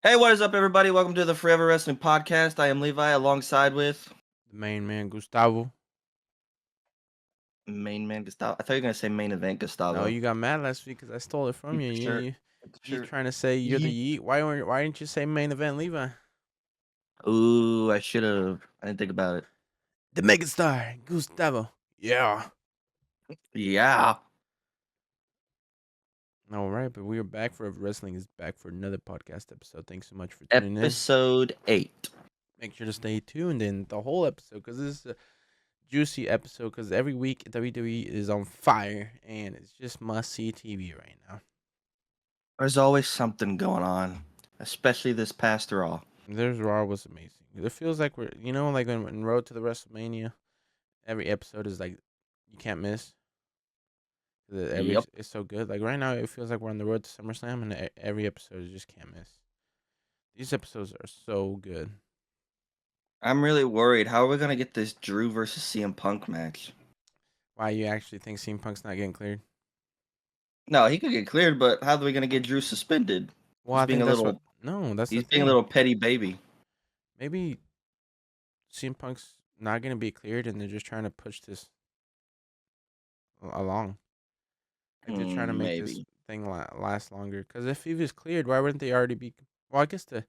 Hey, what is up, everybody? Welcome to the Forever Wrestling Podcast. I am Levi, alongside with The main man, Gustavo. main man Gustavo. I thought you were gonna say main event No, Gustavo. you got mad last week because I stole it from you. The You, shirt, you, the you shirt. trying to say you're the yeet? Why didn't you say main event, Levi? Ooh, I should have. I didn't think about it. The megastar, Gustavo. Yeah. Yeah. All right, but we are back for Wrestling is back for another podcast episode. Thanks so much for tuning in. Episode 8. Make sure to stay tuned in the whole episode because this is a juicy episode because every week WWE is on fire and it's just must see TV right now. There's always something going on, especially this past Raw. There's Raw was amazing. It feels like we're like when Road to the WrestleMania. Every episode is like you can't miss. Yep. It's so good. Like right now, it feels like we're on the road to SummerSlam, and every episode you just can't miss. These episodes are so good. I'm really worried. How are we gonna get this Drew versus CM Punk match? Why you actually think CM Punk's not getting cleared? No, he could get cleared, but how are we gonna get Drew suspended? Well, I think that's what. No, that's the He's being a thing. little petty baby. Maybe CM Punk's not gonna be cleared, and they're just trying to push this along. Like they're trying to make this Maybe. thing last longer. Because if he was cleared, why wouldn't they already be? Well, I guess the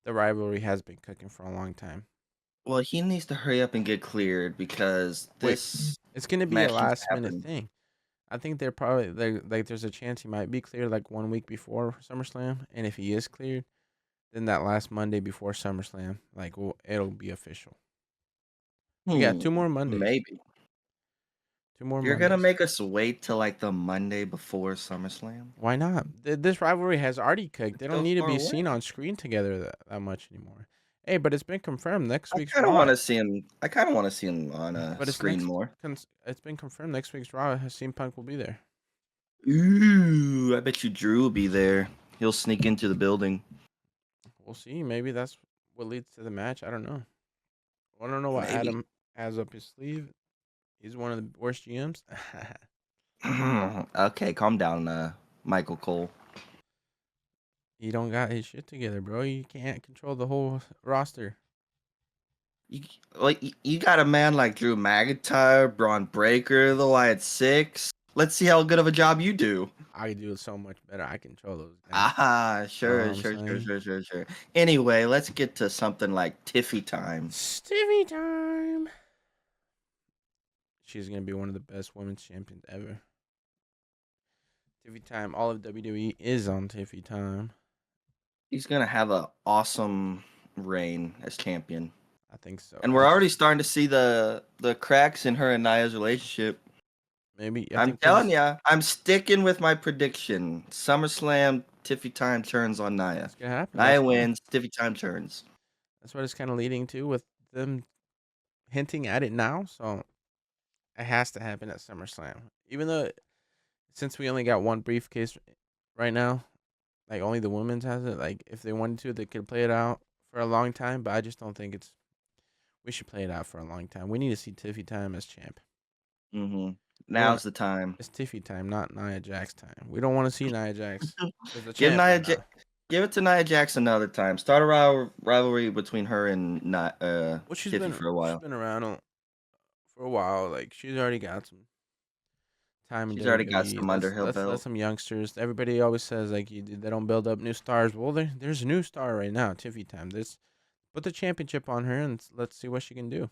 rivalry has been cooking for a long time. Well, he needs to hurry up and get cleared because Wait, this it's gonna be a match needs to last minute happen. thing. I think they're probably like there's a chance he might be cleared like 1 week before SummerSlam, and if he is cleared, then that last Monday before SummerSlam, like it'll be official. We got 2 more Mondays. Maybe. 2 more You're gonna Mondays. make us wait till like the Monday before SummerSlam? Why not? This rivalry has already cooked. It's They don't so need to far be away. seen on screen together that much anymore. Hey, but it's been confirmed next I week's kind of Raw. want to see him. I kind of want to see him on a But screen more. it's been confirmed next week's Raw. CM Punk will be there. Ooh, I bet you Drew will be there. He'll sneak into the building. We'll see. Maybe that's what leads to the match. I don't know. I don't know what Maybe. Adam has up his sleeve. He's one of the worst GMs. Okay, calm down, Michael Cole. He don't got his shit together, bro. You can't control the whole roster. You, you got a man like Drew McIntyre, Braun Breaker, the Wyatt Six. Let's see how good of a job you do. I do it so much better. I control those guys. Ah, You know what sure, I'm sure, sure, saying? sure, sure, sure. Anyway, let's get to something like Tiffy time. Stevie time. She's gonna be one of the best women's champions ever. Tiffy time. All of WWE is on Tiffy time. He's gonna have an awesome reign as champion, I think so. and we're already starting to see the cracks in her and Nia's relationship. Maybe I I'm think telling because ya, I'm sticking with my prediction. SummerSlam, Tiffy time turns on Nia. it's gonna happen. Nia That's why. wins, Tiffy time turns. That's what it's kind of leading to with them hinting at it now. So it has to happen at SummerSlam. Even though since we only got one briefcase right now, like only the women's has it. Like if they wanted to, they could play it out for a long time. But I just don't think it's. We should play it out for a long time. We need to see Tiffy time as champ. Mm-hmm. We want Now's the time. it's Tiffy time, not Nia Jax time. We don't want to see Nia Jax as the Give champ Nia, right now. give it to Nia Jax another time. Start a rivalry between her and Well, Tiffy for a she's while. been around for a while. Like she's already got some time in She's already got WWE. some under her Let's let belt. some youngsters. Everybody always says like they don't build up new stars. Well, there's a new star right now, Tiffy time. This put the championship on her and let's see what she can do.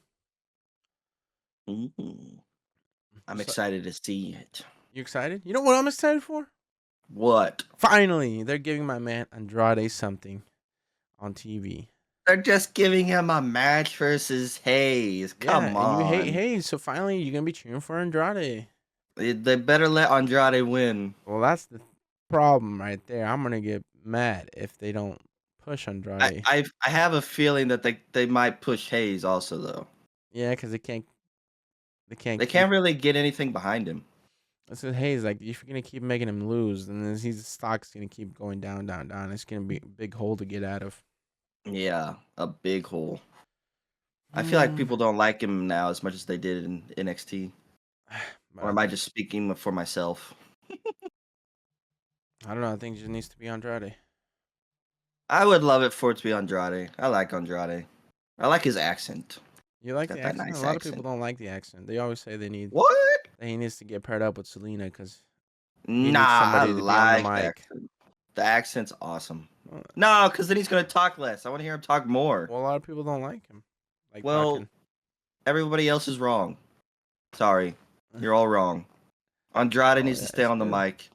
Ooh, I'm So, excited to see it. you excited? You know what I'm excited for? What? Finally, they're giving my man Andrade something on TV. They're just giving him a match versus Hayes. Yeah, Come and you hate on. Hayes, so finally you're gonna be cheering for Andrade. They better let Andrade win. Well, that's the problem right there. I'm gonna get mad if they don't push I, Andrade. I I have a feeling that they might push Hayes also though. Yeah, because they can't They keep. can't really get anything behind him. This is Hayes. Like if you're gonna keep making him lose, then his stock's gonna keep going down, down, down. It's gonna be a big hole to get out of. Yeah, a big hole. I feel like Hmm. people don't like him now as much as they did in NXT. But Or am I just speaking for myself? I don't know. I think it just needs to be Andrade. I would love it for it to be Andrade. I like Andrade. I like his accent. You He's like the got that accent? A nice lot of people accent. don't like the accent. They always say What? that he needs to get paired up with Selena because he Nah, needs I somebody to be on the like the mic. accent. The accent's awesome. Well, No, because then he's gonna talk less. I want to hear him talk more. a lot of people don't like him, like Well, talking. everybody else is wrong. Sorry, you're all wrong. Andrade Oh needs to yeah, stay it's on the good. mic.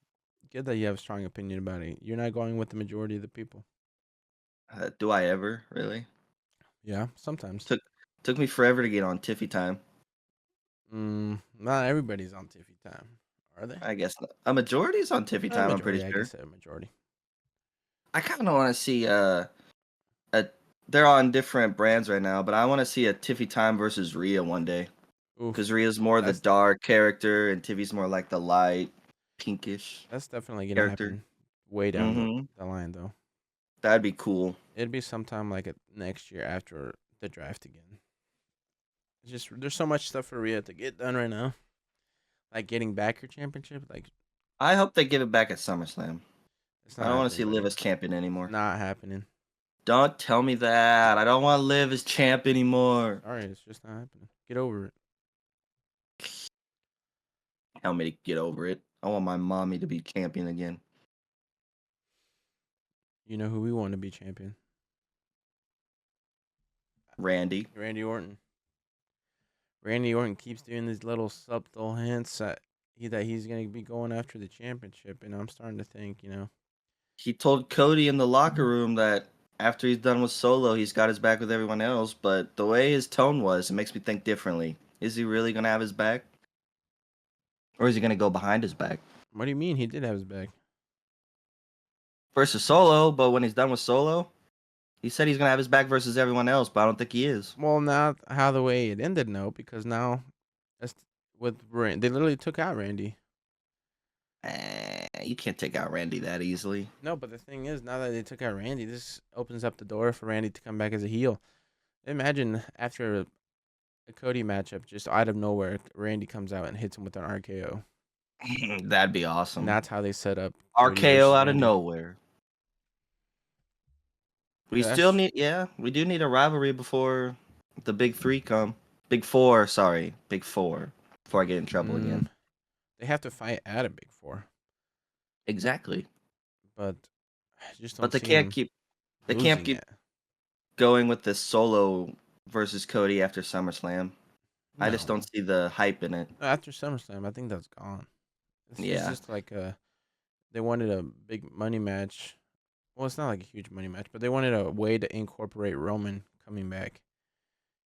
Good that you have a strong opinion about it. You're not going with the majority of the people. Do I ever really? Yeah, sometimes. Took took me forever to get on Tiffy time. Not everybody's on Tiffy time, are they? I guess not. A majority's on Tiffy A time. I'm pretty majority, I sure. guess a majority. I kind of want to see a. They're on different brands right now, but I want to see a Tiffy time versus Rhea one day. Oof, Because Rhea's more the that's dark character, and Tiffy's more like the light, pinkish that's definitely gonna character. happen way down Mm-hmm. the line though. That'd be cool. It'd be sometime like next year after the draft again. It's just there's so much stuff for Rhea to get done right now. Like getting back your championship, like I hope they give it back at SummerSlam. it's I not don't want to happening, see Liv buddy. as champion It's anymore. not happening. Don't tell me that. I don't want to live as champ anymore. Sorry, it's just not happening. Get over it. Tell me to get over it. I want my mommy to be champion again. You know who we want to be champion? Randy. Randy Orton. Randy Orton keeps doing these little subtle hints that he's gonna be going after the championship, and I'm starting to think, He told Cody in the locker room that after he's done with Solo, he's got his back with everyone else. But the way his tone was, it makes me think differently. Is he really going to have his back? Or is he going to go behind his back? what do you mean he did have his back? Versus Solo, but when he's done with Solo, he said he's going to have his back versus everyone else, but I don't think he is. Well, not how the way it ended, no, because now that's they literally took out Randy. You can't take out Randy that easily. No, but the thing is, now that they took out Randy, this opens up the door for Randy to come back as a heel. Imagine after a Cody matchup, just out of nowhere, Randy comes out and hits him with an RKO, That'd be and awesome. that's how they set up Cody RKO versus out of Randy. nowhere. We Yeah, still need, yeah, we do need a rivalry before the big three come. Big four, sorry. Big four. Before I get in trouble mm, again. they have to fight at a Big Four, Exactly. but I just But don't see him they can't losing keep it. going with this Solo versus Cody after SummerSlam. I just don't No, see the hype in it. after SummerSlam, I think that's gone. It's Yeah. just like they wanted a big money match. Well, it's not like a huge money match, but they wanted a way to incorporate Roman coming back.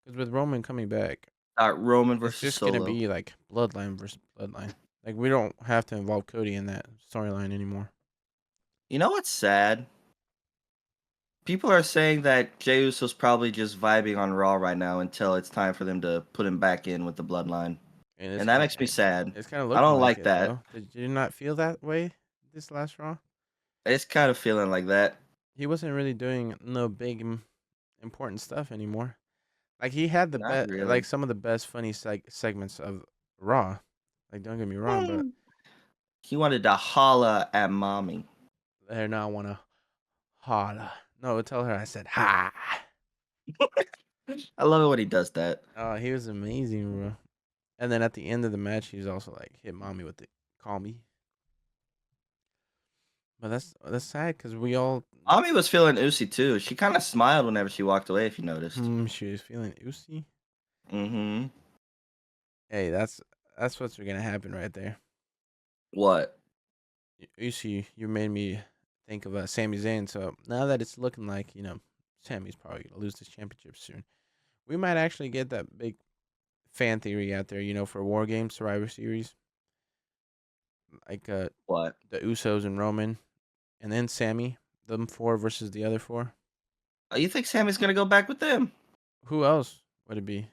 Because with Roman coming back, Roman it's versus just gonna Solo. be like bloodline versus bloodline. Like we don't have to involve Cody in that storyline anymore. You know what's sad? People are saying that Jey Uso's probably just vibing on Raw right now until it's time for them to put him back in with the Bloodline. And And that makes me sad. it's kind of I looking don't like like it that. though. Did you not feel that way this last Raw? It's kind of feeling like that. He wasn't really doing no big important stuff anymore. Like he had the Not best, like really. some of the best funny segments of Raw. Like don't get me wrong, but He wanted to holla at mommy. they now wanna holla. No, tell her I said ha. I love it when he does that. Oh, he was amazing, bro. And then at the end of the match, he was also like hit mommy with the call me. But that's sad because we all Mommy was feeling Usi too. She kind of smiled whenever she walked away, if you noticed. she was feeling oosy. Mm-hmm. Hey, that's what's gonna happen right there. What? Oosy, you made me think of Sami Zayn. So now that it's looking like Sammy's probably gonna lose this championship soon, we might actually get that big fan theory out there. For War Games Survivor Series, like What? the Usos and Roman, and then Sammy, them four versus the other four. Oh, you think Sammy's gonna go back with them? Who else would it be?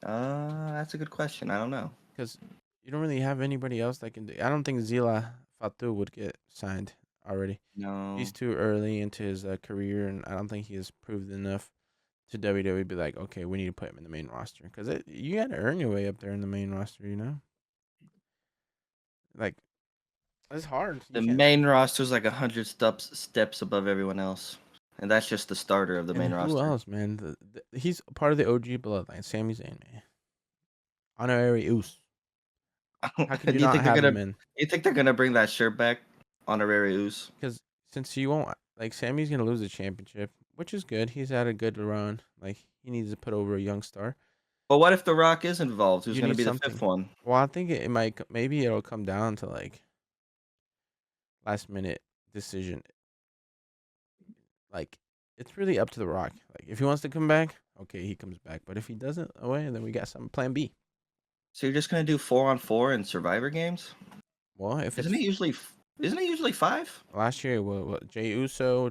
That's a good question. I don't know. Because you don't really have anybody else that can do. I don't think Zila Fatu would get signed already. No. He's too early into his career, and I don't think he has proved enough to WWE be like, okay, we need to put him in the main roster. Because you got to earn your way up there in the main roster, Like It's hard. You The can't. main roster's like 100 steps above everyone else, and that's just the starter of the And main who roster. else, man? He's part of the OG bloodline. Sami Zayn, man. Honorary Uce. How could you Do you not think they're have gonna? him in? You think they're gonna bring that shirt back? Honorary Uce. Because since you won't like Sammy's gonna lose the championship, which is good. He's had a good run. Like he needs to put over a young star. But what if The Rock is involved? Who's You gonna need be the fifth something. one? Well, I think it might. Maybe it'll come down to like last minute decision. Like it's really up to the Rock. Like if he wants to come back, okay, he comes back. But if he doesn't, away, then we got some plan B. So you're just gonna do 4-on-4 in Survivor games? Well, if Isn't it it's usually? Isn't it usually 5? last year, what Jay Uso,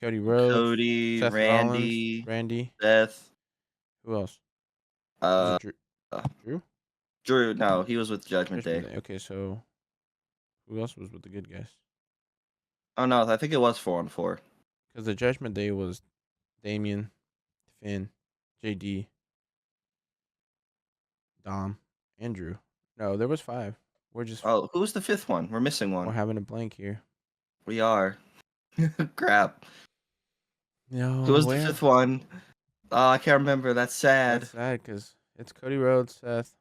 Cody Rhodes, Cody, Seth Rollins, Randy, Randy, Seth, who else? Was uh, it Drew? Drew. No, he was with Judgment Judgment Day. Day. Okay, so who else was with the good guys? Oh no, I think it was 4-on-4. Because the Judgment Day was Damien, Finn, JD, Dom, and Drew. No, there was 5. We're just Oh, who was the fifth one? We're missing we're one. having a blank here. We are. Crap. Who No, was the where? fifth one? Oh, I can't remember. That's sad. That's sad because it's Cody Rhodes, Seth,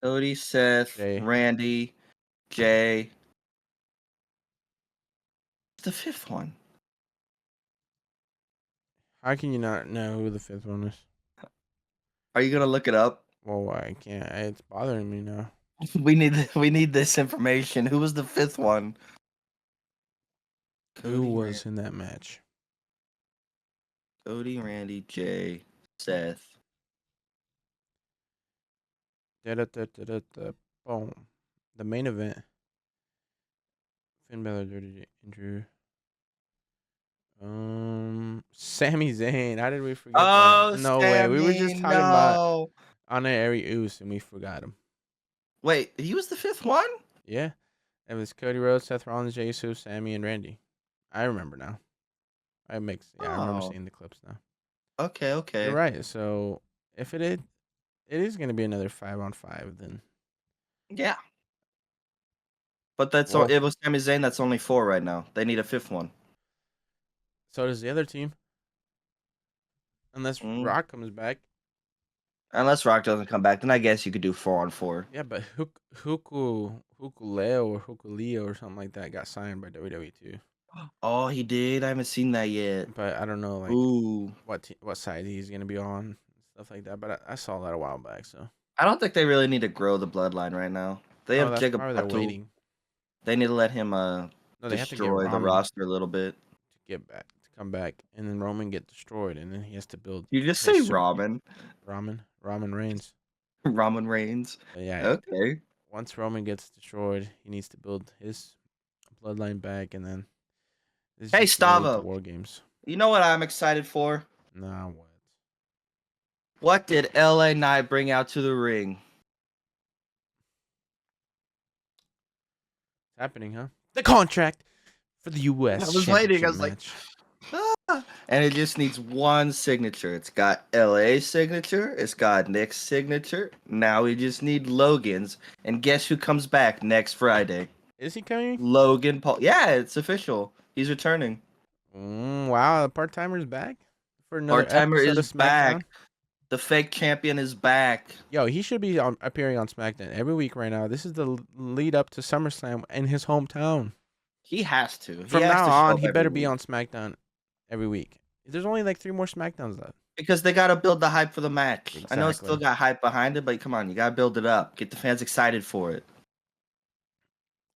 Cody, Seth, Jay. Randy, Jay. The fifth one. How can you not know who the 5th one is? Are you gonna look it up? Well, I can't. It's bothering me now. We need this information. Who was the fifth one? Who Cody, was in that match? Randy, Jay, Seth. Da-da-da-da-da-da. Boom. The main event. Finn Balor, Dirty Drew. Sami Zayn. How did we forget that? Oh, No way. We were just Sammy, talking about no. Honorary Uce and we forgot him. Wait, he was the fifth one? Yeah. It was Cody Rhodes, Seth Rollins, Jey Uso, Sammy, and Randy. I remember now. I remember Oh, seeing the clips now. okay, You're okay. right. So if it is gonna be another 5-on-5, then Yeah. But that's all. well, It was Sami Zayn. That's only 4 right now. They need a fifth one. so does the other team. Unless Mm. Rock comes back. Unless Rock doesn't come back, then I guess you could do 4-on-4. Yeah, but Hukuleo or Hukuleo or something like that got signed by WWE too. Oh, he did. I haven't seen that yet. But I don't know like Ooh. what side he's gonna be on, stuff like that. But I saw that a while back. So I don't think they really need to grow the bloodline right now. They oh, have that's Jacob probably they're Fatu. waiting. They need to let him No, they have to get destroy the Ramen roster a little bit. to get back to come back, and then Roman get destroyed, and then he has to build You just his say Robin. Ramen Reigns. Roman Reigns. But yeah, Okay. once Roman gets destroyed, he needs to build his bloodline back, and then it's Hey, just gonna lead to Stavo. war games. You know what I'm excited for? Nah, what? What did LA Knight bring out to the ring? It's happening, huh? The contract for the I U.S. was waiting. I Championship was like, match. ah. And it just needs one signature. It's got LA's signature. It's got Nick's signature. Now we just need Logan's. And guess who comes back next Friday? Is he coming? Logan Paul. Yeah, it's official. He's returning. Wow, the part timer's back for another Part timer episode is of SmackDown. back. The fake champion is back. Yo, he should be appearing on SmackDown every week right now. This is the lead up to SummerSlam in his hometown. He has to. He From has now to show on, up he every better be week. on SmackDown every week. There's only like 3 more SmackDowns left. Because they got to build the hype for the match. I know it's still Exactly. got hype behind it, but come on, you got to build it up. Get the fans excited for it.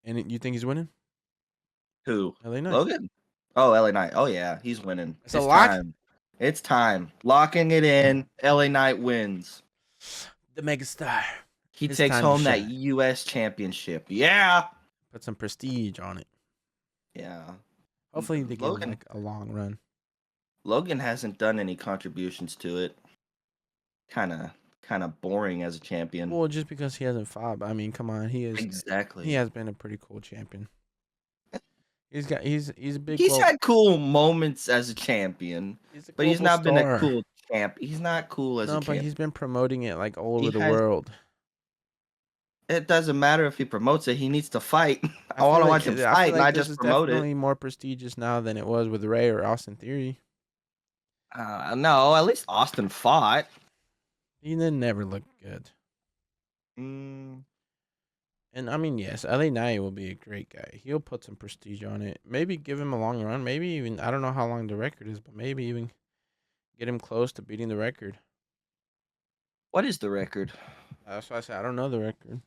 And you think he's winning? Who? LA Knight. Logan? Oh, LA Knight. Oh, yeah, he's winning. It's a It's lock. time. It's time. Locking it in. LA Knight wins. The megastar. He It's takes time to home that shine. U.S. championship. Yeah. Put some prestige on it. Yeah. Hopefully they give him Logan. like a long run. Logan hasn't done any contributions to it. Kind of boring as a champion. Well, just because he hasn't fought. I mean, come on, he Exactly. has been a pretty cool champion. He's a big He's had cool moments as a champion, he's a but he's global not been a star. cool champ. He's not cool as a No, but champ. he's been promoting it like all He over the has world. It doesn't matter if he promotes it. He needs to fight. I I want feel to like watch him I feel fight, like not this just is promote it. definitely more prestigious now than it was with Ray or Austin Theory. No, at least Austin fought. He then never looked good. Mm, And I mean, yes, LA Knight will be a great guy. He'll put some prestige on it. Maybe give him a long run. Maybe even I don't know how long the record is, but maybe even get him close to beating the record. what is the record? That's why I said I don't know the record.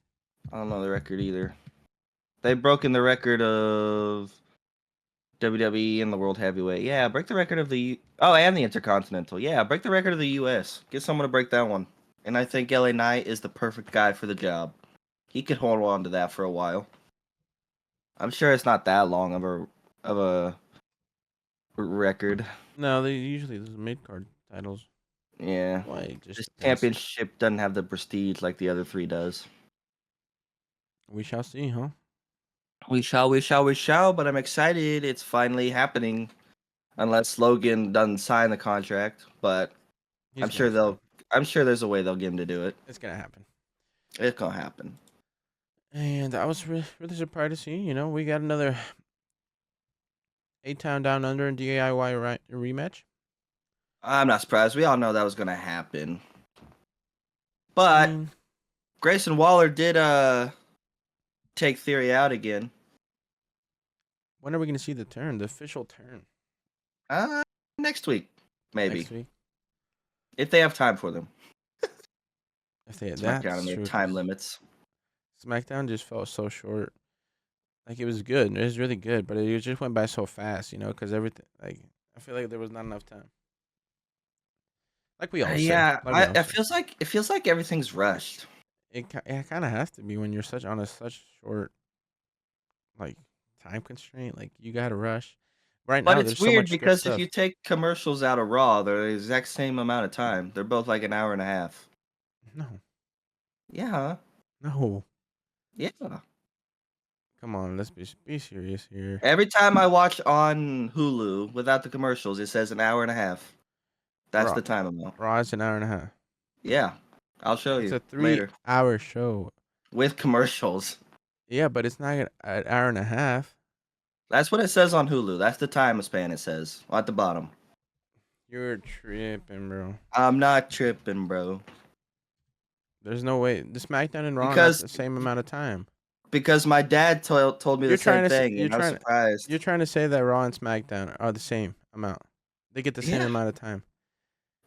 I don't know the record either. They've broken the record of WWE and the World Heavyweight. Yeah, break the record of and the Intercontinental. Yeah, break the record of the US. Get someone to break that one. And I think LA Knight is the perfect guy for the job. He could hold on to that for a while. I'm sure it's not that long of a record. No, they usually those mid card titles. Yeah. Why it just This depends. championship doesn't have the prestige like the other three does. We shall see, huh? We shall, but I'm excited it's finally happening. Unless Logan doesn't sign the contract, but He's I'm sure gonna sign. there's a way they'll get him to do it. It's gonna happen. It's gonna happen. And I was really surprised to see. We got another 8-Town Down Under and DIY rematch. I'm not surprised. We all know that was gonna happen. I But mean, Grayson Waller did take Theory out again. when are we gonna see the official turn? Uh Next week, maybe. Next week. If they have time for them. If they SmackDown that's and their true, time 'cause limits. SmackDown just felt so short. Like it was good, it was really good, but it just went by so fast, because everything. Like I feel like there was not enough time. Like we all say, Yeah, like we all it say, feels like everything's rushed. it kind of has to be when you're such short like time constraint. Like you gotta rush. Right But now, it's there's so weird much good because if you stuff. take commercials out of Raw, they're the exact same amount of time. They're both like an hour and a half. No, Yeah, no, yeah. come on, let's be serious here. Every time I watch on Hulu without the commercials, it says an hour and a half. That's Raw, the time amount. Raw is an hour and a half. Yeah, I'll show It's you a later 3-hour show. with commercials. Yeah, but it's not an hour and a half. That's what it says on Hulu. That's the time span it says at the bottom. You're tripping, bro. I'm not tripping, bro. There's no way. The SmackDown and Raw are not Because the same amount of time. my dad told me You're the same trying to say, thing, and I was you're surprised. trying to say that Raw and SmackDown are the same amount. They get the same Yeah, amount of time.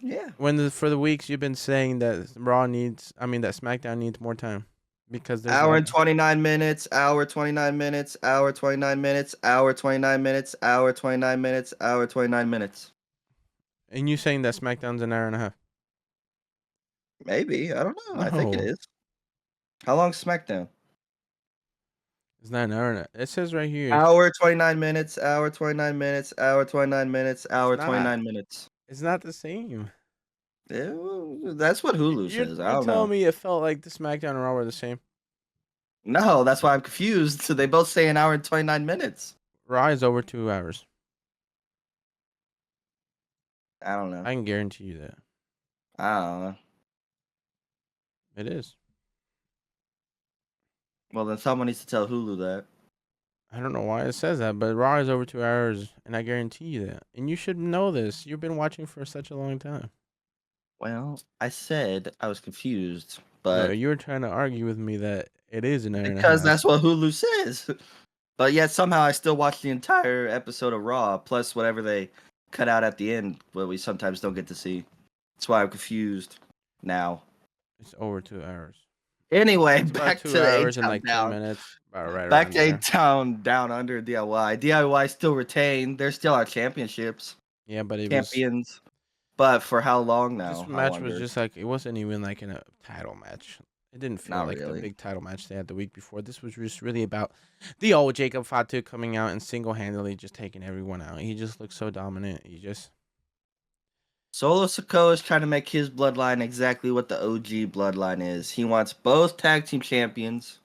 yeah. For the weeks you've been saying that that SmackDown needs more time because there's a Hour lot. and 29 minutes, hour 29 minutes, hour 29 minutes, hour 29 minutes, hour 29 minutes, hour 29 minutes. And you saying that SmackDown's an hour and a half? Maybe. I don't know. I think it No, is. How long's SmackDown? it's not an hour and a. It says right here. Hour 29 minutes, hour 29 minutes, hour 29 minutes, It's hour not. 29 minutes. It's not the same. Yeah, well, that's what Hulu says. I You're don't telling know. me it felt like the SmackDown and Raw were the same. No, that's why I'm confused. So they both say an hour and 29 minutes. Raw is over 2 hours. I don't know. I can guarantee you that I don't know. it is. Well, then someone needs to tell Hulu that. I don't know why it says that, but Raw is over 2 hours, and I guarantee you that. And you should know this. You've been watching for such a long time. Well, I said I was confused, No, but you were trying to argue with me that it is an hour and a because half. that's what Hulu says. But yet somehow I still watch the entire episode of Raw, plus whatever they cut out at the end, what we sometimes don't get to see. That's why I'm confused now. It's over 2 hours. Anyway, It's about back two to the hours and A-Town like 10 down. minutes, about right Back around to there. A-Town down under DIY. DIY still retained. They're still our championships. Yeah, but it was Champions. But for how long this now? I match was wonder. just like it wasn't even like in a title match. It didn't feel Not like the really. big title match they had the week before. This was just really about the old Jacob Fatu coming out and single handedly just taking everyone out. He just looked so dominant. He just Solo Sikoa is trying to make his bloodline exactly what the OG bloodline is. He wants both tag team champions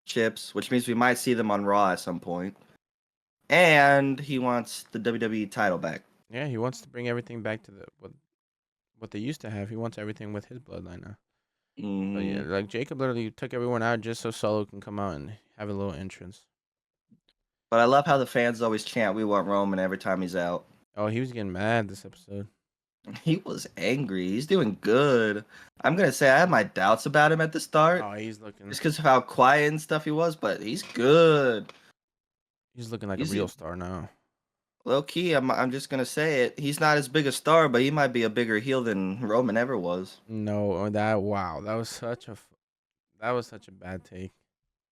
chips, which means we might see them on Raw at some point. And he wants the WWE title back. yeah, he wants to bring everything back to what they used to have. He wants everything with his bloodline now. So yeah, Hmm. like Jacob literally took everyone out just so Solo can come out and have a little entrance. But I love how the fans always chant, "We want Roman" every time he's out. Oh, he was getting mad this episode. He was angry. He's doing good. I'm gonna say I had my doubts about him at the start, Oh, he's looking just because of how quiet and stuff he was. But he's good. he's looking like a He's real star now. low key. I'm just gonna say it. He's not as big a star, but he might be a bigger heel than Roman ever was. No, that wow, that was such a bad take.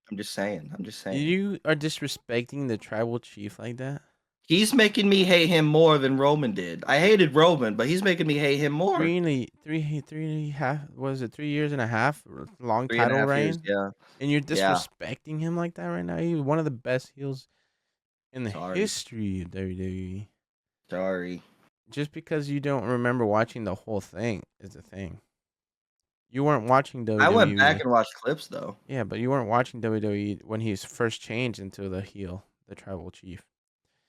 I'm just saying. I'm just saying. You are disrespecting the tribal chief like that. He's making me hate him more than Roman did. I hated Roman, but he's making me hate him more. Three half was it 3 years and a half long Three and a title half years. reign, Yeah. and you're Yeah. disrespecting him like that right now. He's one of the best heels in the Sorry. history of WWE. Sorry. Just because you don't remember watching the whole thing is the thing. You weren't watching I went back WWE. and watched clips though. Yeah, but you weren't watching WWE when he was first changed into the heel, the tribal chief.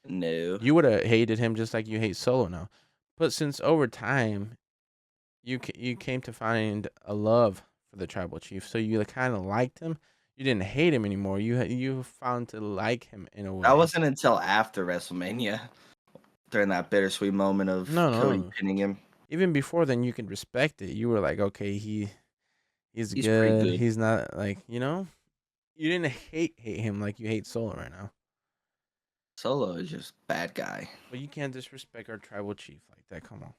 No. You would have hated him just like you hate Solo now. But since over time you came to find a love for the tribal chief, so you kind of liked him. You didn't hate him anymore. You found to like him in a That way. wasn't until after WrestleMania, during that bittersweet moment of No, Cody no. pinning him. Even before then, you could respect it. You were like, okay, he's He's pretty good. good. He's not like you didn't hate him like you hate Solo right now. Solo is just bad guy. But you can't disrespect our tribal chief like that. Come on.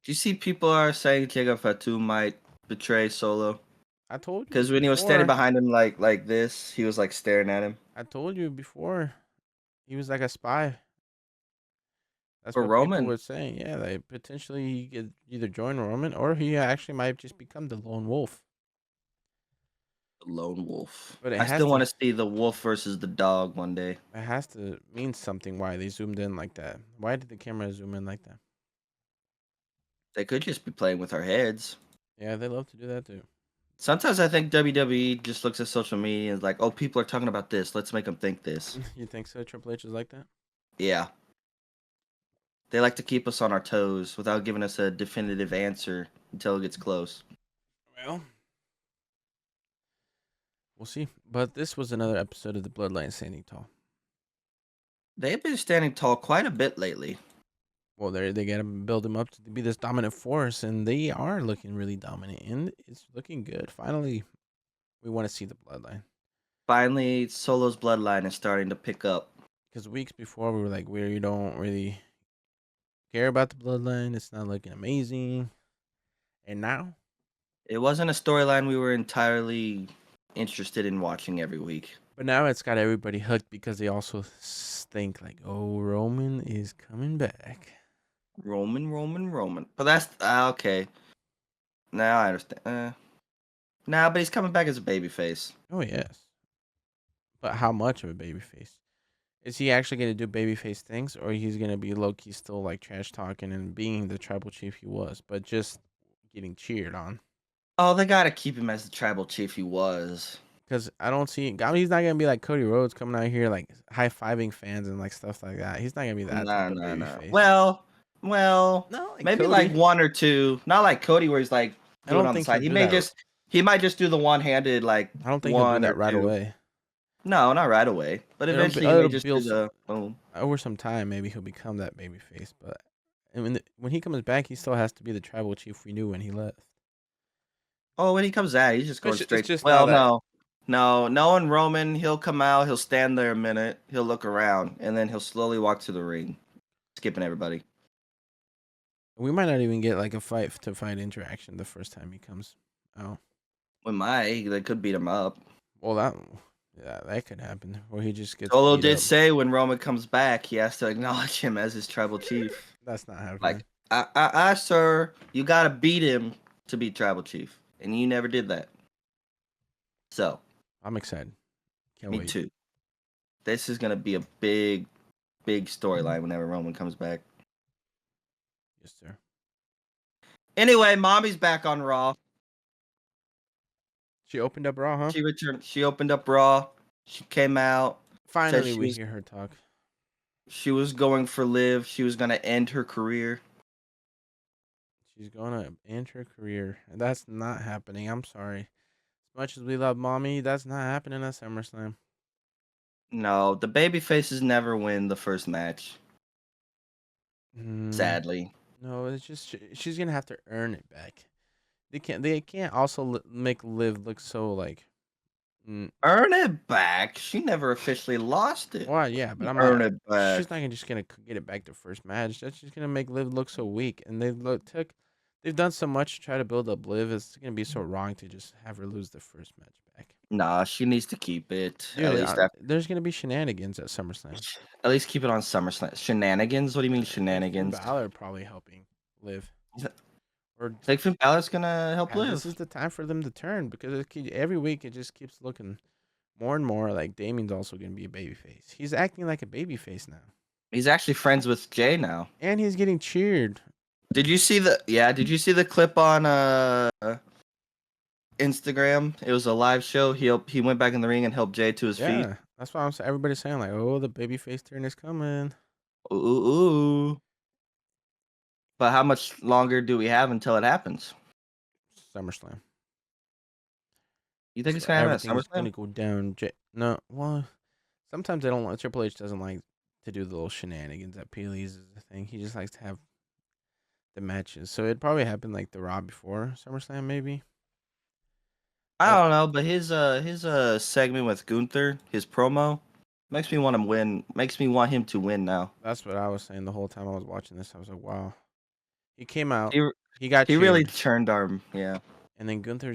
Do you see people are saying Jacob Fatu might betray Solo? I told you Because when he was standing before. behind him like this, he was like staring at him. I told you before. He was like a spy. That's For what people Roman, were saying. Yeah, like potentially he could either join Roman or he actually might just become the lone wolf. the lone wolf. But I still want to see the wolf versus the dog one day. it has to mean something why they zoomed in like that. Why did the camera zoom in like that? They could just be playing with our heads. Yeah, they love to do that too. Sometimes I think WWE just looks at social media and is like, oh, people are talking about this. Let's make them think this. You think so? Triple H is like that? Yeah. They like to keep us on our toes without giving us a definitive answer until it gets close. Well, we'll see. But this was another episode of the Bloodline Standing Tall. They've been standing tall quite a bit lately. Well, they got to build him up to be this dominant force, and they are looking really dominant, and it's looking good. Finally, we want to see the Bloodline. Finally, Solo's bloodline is starting to pick up. Because weeks before, we were like, we don't really care about the Bloodline. It's not looking amazing. And now, It wasn't a storyline we were entirely interested in watching every week. but now it's got everybody hooked because they also think like, oh, Roman is coming back. Roman. But that's okay. Now I understand. Nah, but he's coming back as a babyface. Oh yes, but how much of a babyface? Is he actually going to do babyface things, or he's going to be low key still like trash talking and being the tribal chief he was, but just getting cheered on? Oh, they gotta keep him as the tribal chief he was. Because I don't see. I mean, he's not going to be like Cody Rhodes coming out here like high fiving fans and like stuff like that. He's not going to be that type of Nah. babyface. Well, No, like maybe like Cody. one or two. Not like Cody, where he's like I doing don't on the think he'll side. do that. He might just do the one-handed like I don't think he'll do one or that right two. away. No, not right away. But eventually, he may It'll just do build the boom. over some time. Maybe he'll become that babyface. But and when he comes back, he still has to be the tribal chief we knew when he left. Oh, when he comes out, he's just going It's straight. just now Well, that no. Knowing Roman, he'll come out, he'll stand there a minute, he'll look around, and then he'll slowly walk to the ring, skipping everybody. we might not even get like a fight to fight interaction the first time he comes out. They could beat him up. Well, that could happen, or he just gets Solo beat did up. say when Roman comes back, he has to acknowledge him as his tribal chief. That's not happening. Like, sir, you gotta beat him to be tribal chief, and you never did that. So, I'm excited. Can't me wait. too. This is gonna be a big storyline whenever Roman comes back. Yes, sir. Anyway, Mommy's back on Raw. She opened up Raw, huh? She returned. She opened up Raw. She came out. Said Finally, we hear her talk. she was going for Liv. She was gonna end her career. She's gonna end her career, and that's not happening. I'm sorry. As much as we love mommy, that's not happening at SummerSlam. No, the baby faces never win the first match. Mm, Sadly. no, it's just she's gonna have to earn it back. They can't also make Liv look so like. Mm, Earn it back. She never officially lost it. well, yeah, but I'm Earn not. it back. She's not just gonna get it back the first match. That's just gonna make Liv look so weak, and they've done so much to try to build up Liv. It's gonna be so wrong to just have her lose the first match back. Nah, she needs to keep it. Dude, there's gonna be shenanigans at SummerSlam. At least keep it on SummerSlam. Shenanigans? What do you mean Like Finn shenanigans? Balor probably helping Liv, or Think Finn Balor's gonna help and this Liv? is the time for them to turn because every week it just keeps looking more and more like Damien's also gonna be a babyface. He's acting like a babyface now, He's actually friends with Jay now. and he's getting cheered. Did you see the clip on Instagram? It was a live show. He went back in the ring and helped Jay to his feet. Yeah, that's why everybody's saying like, oh, the babyface turn is coming. Ooh, ooh, ooh. But how much longer do we have until it happens? SummerSlam. You think That's it's where gonna happen at everything is SummerSlam? gonna go down. No, well, sometimes they don't. Triple H doesn't like to do the little shenanigans that Peely's is the thing. He just likes to have the matches. So it'd probably happen like the Raw before SummerSlam, maybe. I But don't know, but his segment with Gunther, his promo, makes me want him win. Makes me want him to win now. that's what I was saying the whole time I was watching this. I was like, wow. He came out, He he got he really cheered, turned our yeah. and then Gunther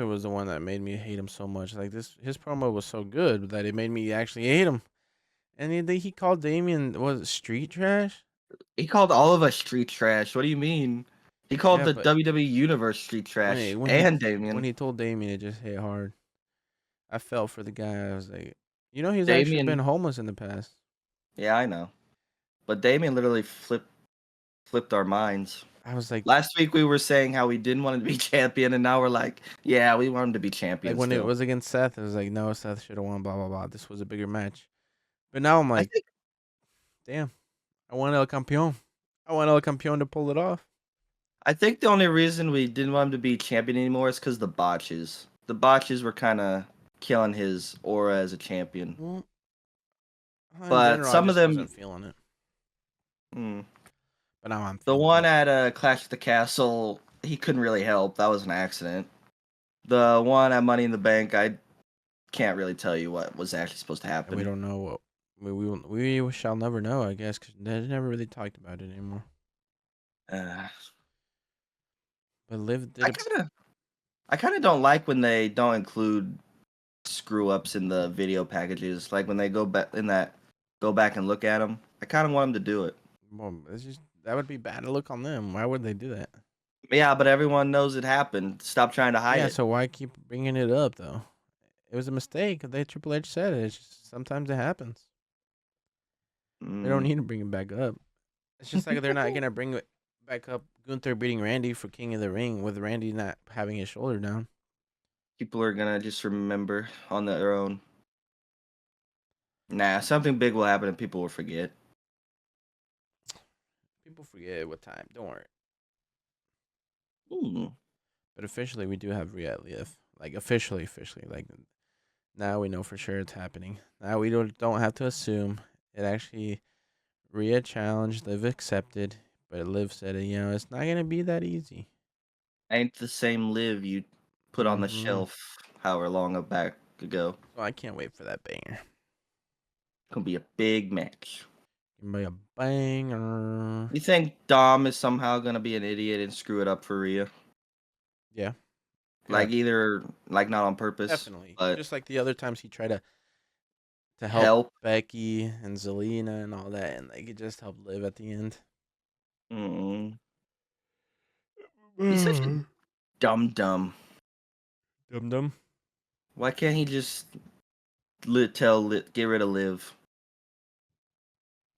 was the one that made me hate him so much. Like his promo was so good that it made me actually hate him. And he called Damien was it street trash? He called all of us street trash. What do you mean? He called Yeah, the but WWE Universe street when trash he when he and when Damien. he told Damien, it just hit hard. I felt for the guy. I was like, he's actually been Damien, homeless in the past. yeah, I know. But Damien literally flipped our minds. I was like, Last week we were saying how we didn't want him to be champion, and now we're like, yeah, we want him to be champion when it still. was against Seth, it was like, no, Seth should have won. Blah blah blah. This was a bigger match. But now I'm I like, think damn, I want El Campeon. I want El Campeon to pull it off. I think the only reason we didn't want him to be champion anymore is because the botches. The botches were kind of killing his aura as a champion. Well, in But general, I some of just them, wasn't feeling it. hmm, But now I'm the feeling one it. at Clash at the Castle, he couldn't really help. That was an accident. The one at Money in the Bank, I can't really tell you what was actually supposed to And we happen. don't know what we shall never know. I guess because they never really talked about it anymore. Uh, But Liv I did it. kind of, I kind of don't like when they don't include screw ups in the video packages. Like when they go back and look at them. I kind of want them to do it. Well, it's just that would be bad to look on them. Why would they do that? Yeah, but everyone knows it happened. Stop trying to hide Yeah, it. so why keep bringing it up though? It was a mistake. They Triple H said it. It's just, sometimes it happens. They don't Mm. need to bring it back up. It's just like they're not gonna bring it back up. Gunther beating Randy for King of the Ring with Randy not having his shoulder down. People are gonna just remember on their own. Nah, something big will happen and people will forget. People forget what time. Don't worry. Mm. But officially, we do have Rhea Liv. Like officially, like now we know for sure it's happening. Now we don't have to assume. It actually Rhea challenged, Liv accepted, but Liv said, it's not gonna be that easy. Ain't the same live you put on the Mm-hmm. shelf however long back ago. So I can't wait for that banger. Gonna be a big match. Gonna be a banger. You think Dom is somehow gonna be an idiot and screw it up for Rhea? Yeah, yeah, Like either like not on purpose, definitely. but Just like the other times he tried to help help. Becky and Zelina and all that, and like it just helped Liv at the end. Mm. He's such a dumb. Dum dum. Why can't he just get rid of Liv?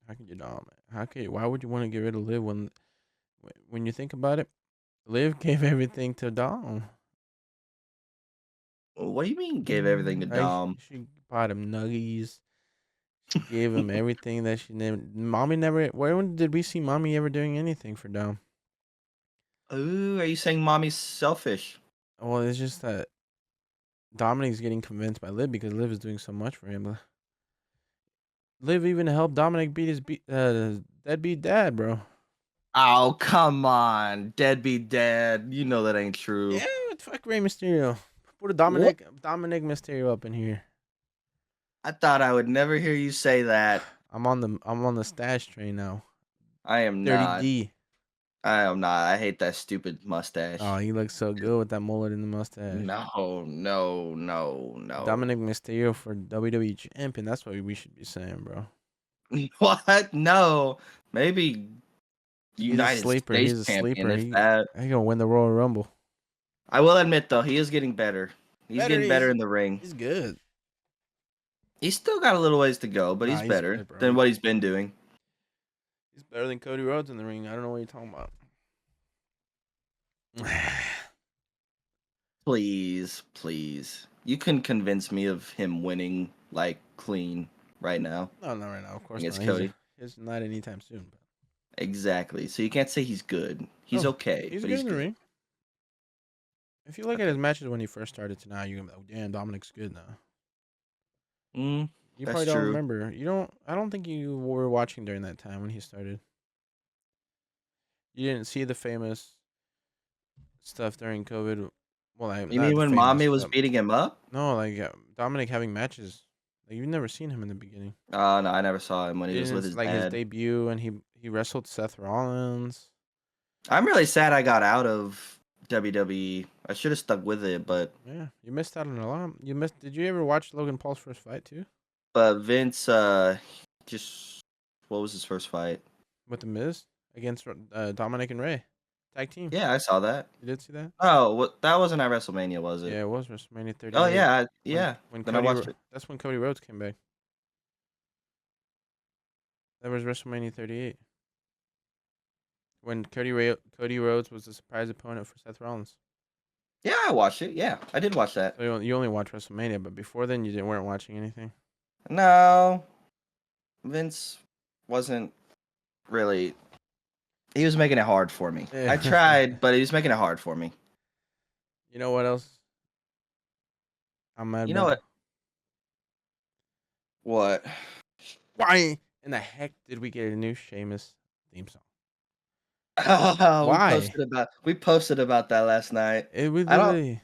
How could you not? How could? Why would you want to get rid of Liv when you think about it? Liv gave everything to Dom. What do you mean gave everything to Like Dom? she bought him nuggies. She gave him everything that she never. Mommy never. Where did we see mommy ever doing anything for Dom? Ooh, are you saying mommy's selfish? Well, it's just that Dominic's getting convinced by Liv because Liv is doing so much for him. Liv even helped Dominic beat his deadbeat dad, bro. Oh, come on. Deadbeat dad. You know that ain't true. Yeah, fuck Rey Mysterio. Put a What? Dominic Mysterio up in here. I thought I would never hear you say that. I'm on the stash train now. I am Dirty not. D. I am not. I hate that stupid Oh, mustache. he looks so good with that mullet and the mustache. No, no, no, no. Dominic Mysterio for WWE champion. That's what we should be saying, bro. What? No. Maybe He's a United sleeper. States He's a champion, sleeper. if that. He gonna win the Royal Rumble. I will admit, though, he is getting better. He's Better getting better is in the ring. he's good. He's still got a little ways to go, but Nah, he's he's better good, bro. than what he's been doing. He's better than Cody Rhodes in the ring. I don't know what you're talking about. Please, please. You can convince me of him winning, like, clean right now No, not right now. Of course against not. Cody. He's not anytime soon. But Exactly. So you can't say he's good. He's oh, okay, he's but good he's in the good. ring. If you look at Okay. his matches when he first started to now, you're gonna be like, "Damn, Dominic's good now." Mm, You that's probably don't true. remember. You don't. I don't think you were watching during that time when he started. You didn't see the famous stuff during COVID. Well, You not mean the when famous, mommy was but beating him up? no, like Dominic having matches. Like you've never seen him in the beginning. Oh, no, I never saw him when he You was with didn't his like his dad. debut, and he wrestled Seth Rollins. I'm really sad I got out of WWE. I should have stuck with it, Yeah, you missed out on a lot. You missed. Did you ever watch Logan Paul's first fight too but Vince just what was his first fight? with the Miz against Dominic and Ray, tag team? Yeah, I saw that. You did see that? Oh, what that wasn't at WrestleMania, was it? Yeah, it was WrestleMania Oh 38 yeah, when yeah. when Then I watched it. That's when Cody Rhodes came back. That was WrestleMania 38 when Cody Rhodes was the surprise opponent for Seth Rollins. Yeah, I watched it. Yeah, I did watch that. So you only watched WrestleMania, but before then you weren't watching anything. No, Vince wasn't really. He was making it hard for me. I Yeah. tried, but he was making it hard for me. You know what else I'm mad You know about? what? What? Why in the heck did we get a new Sheamus theme song? Oh, Why? we posted about that last night. It we I don't literally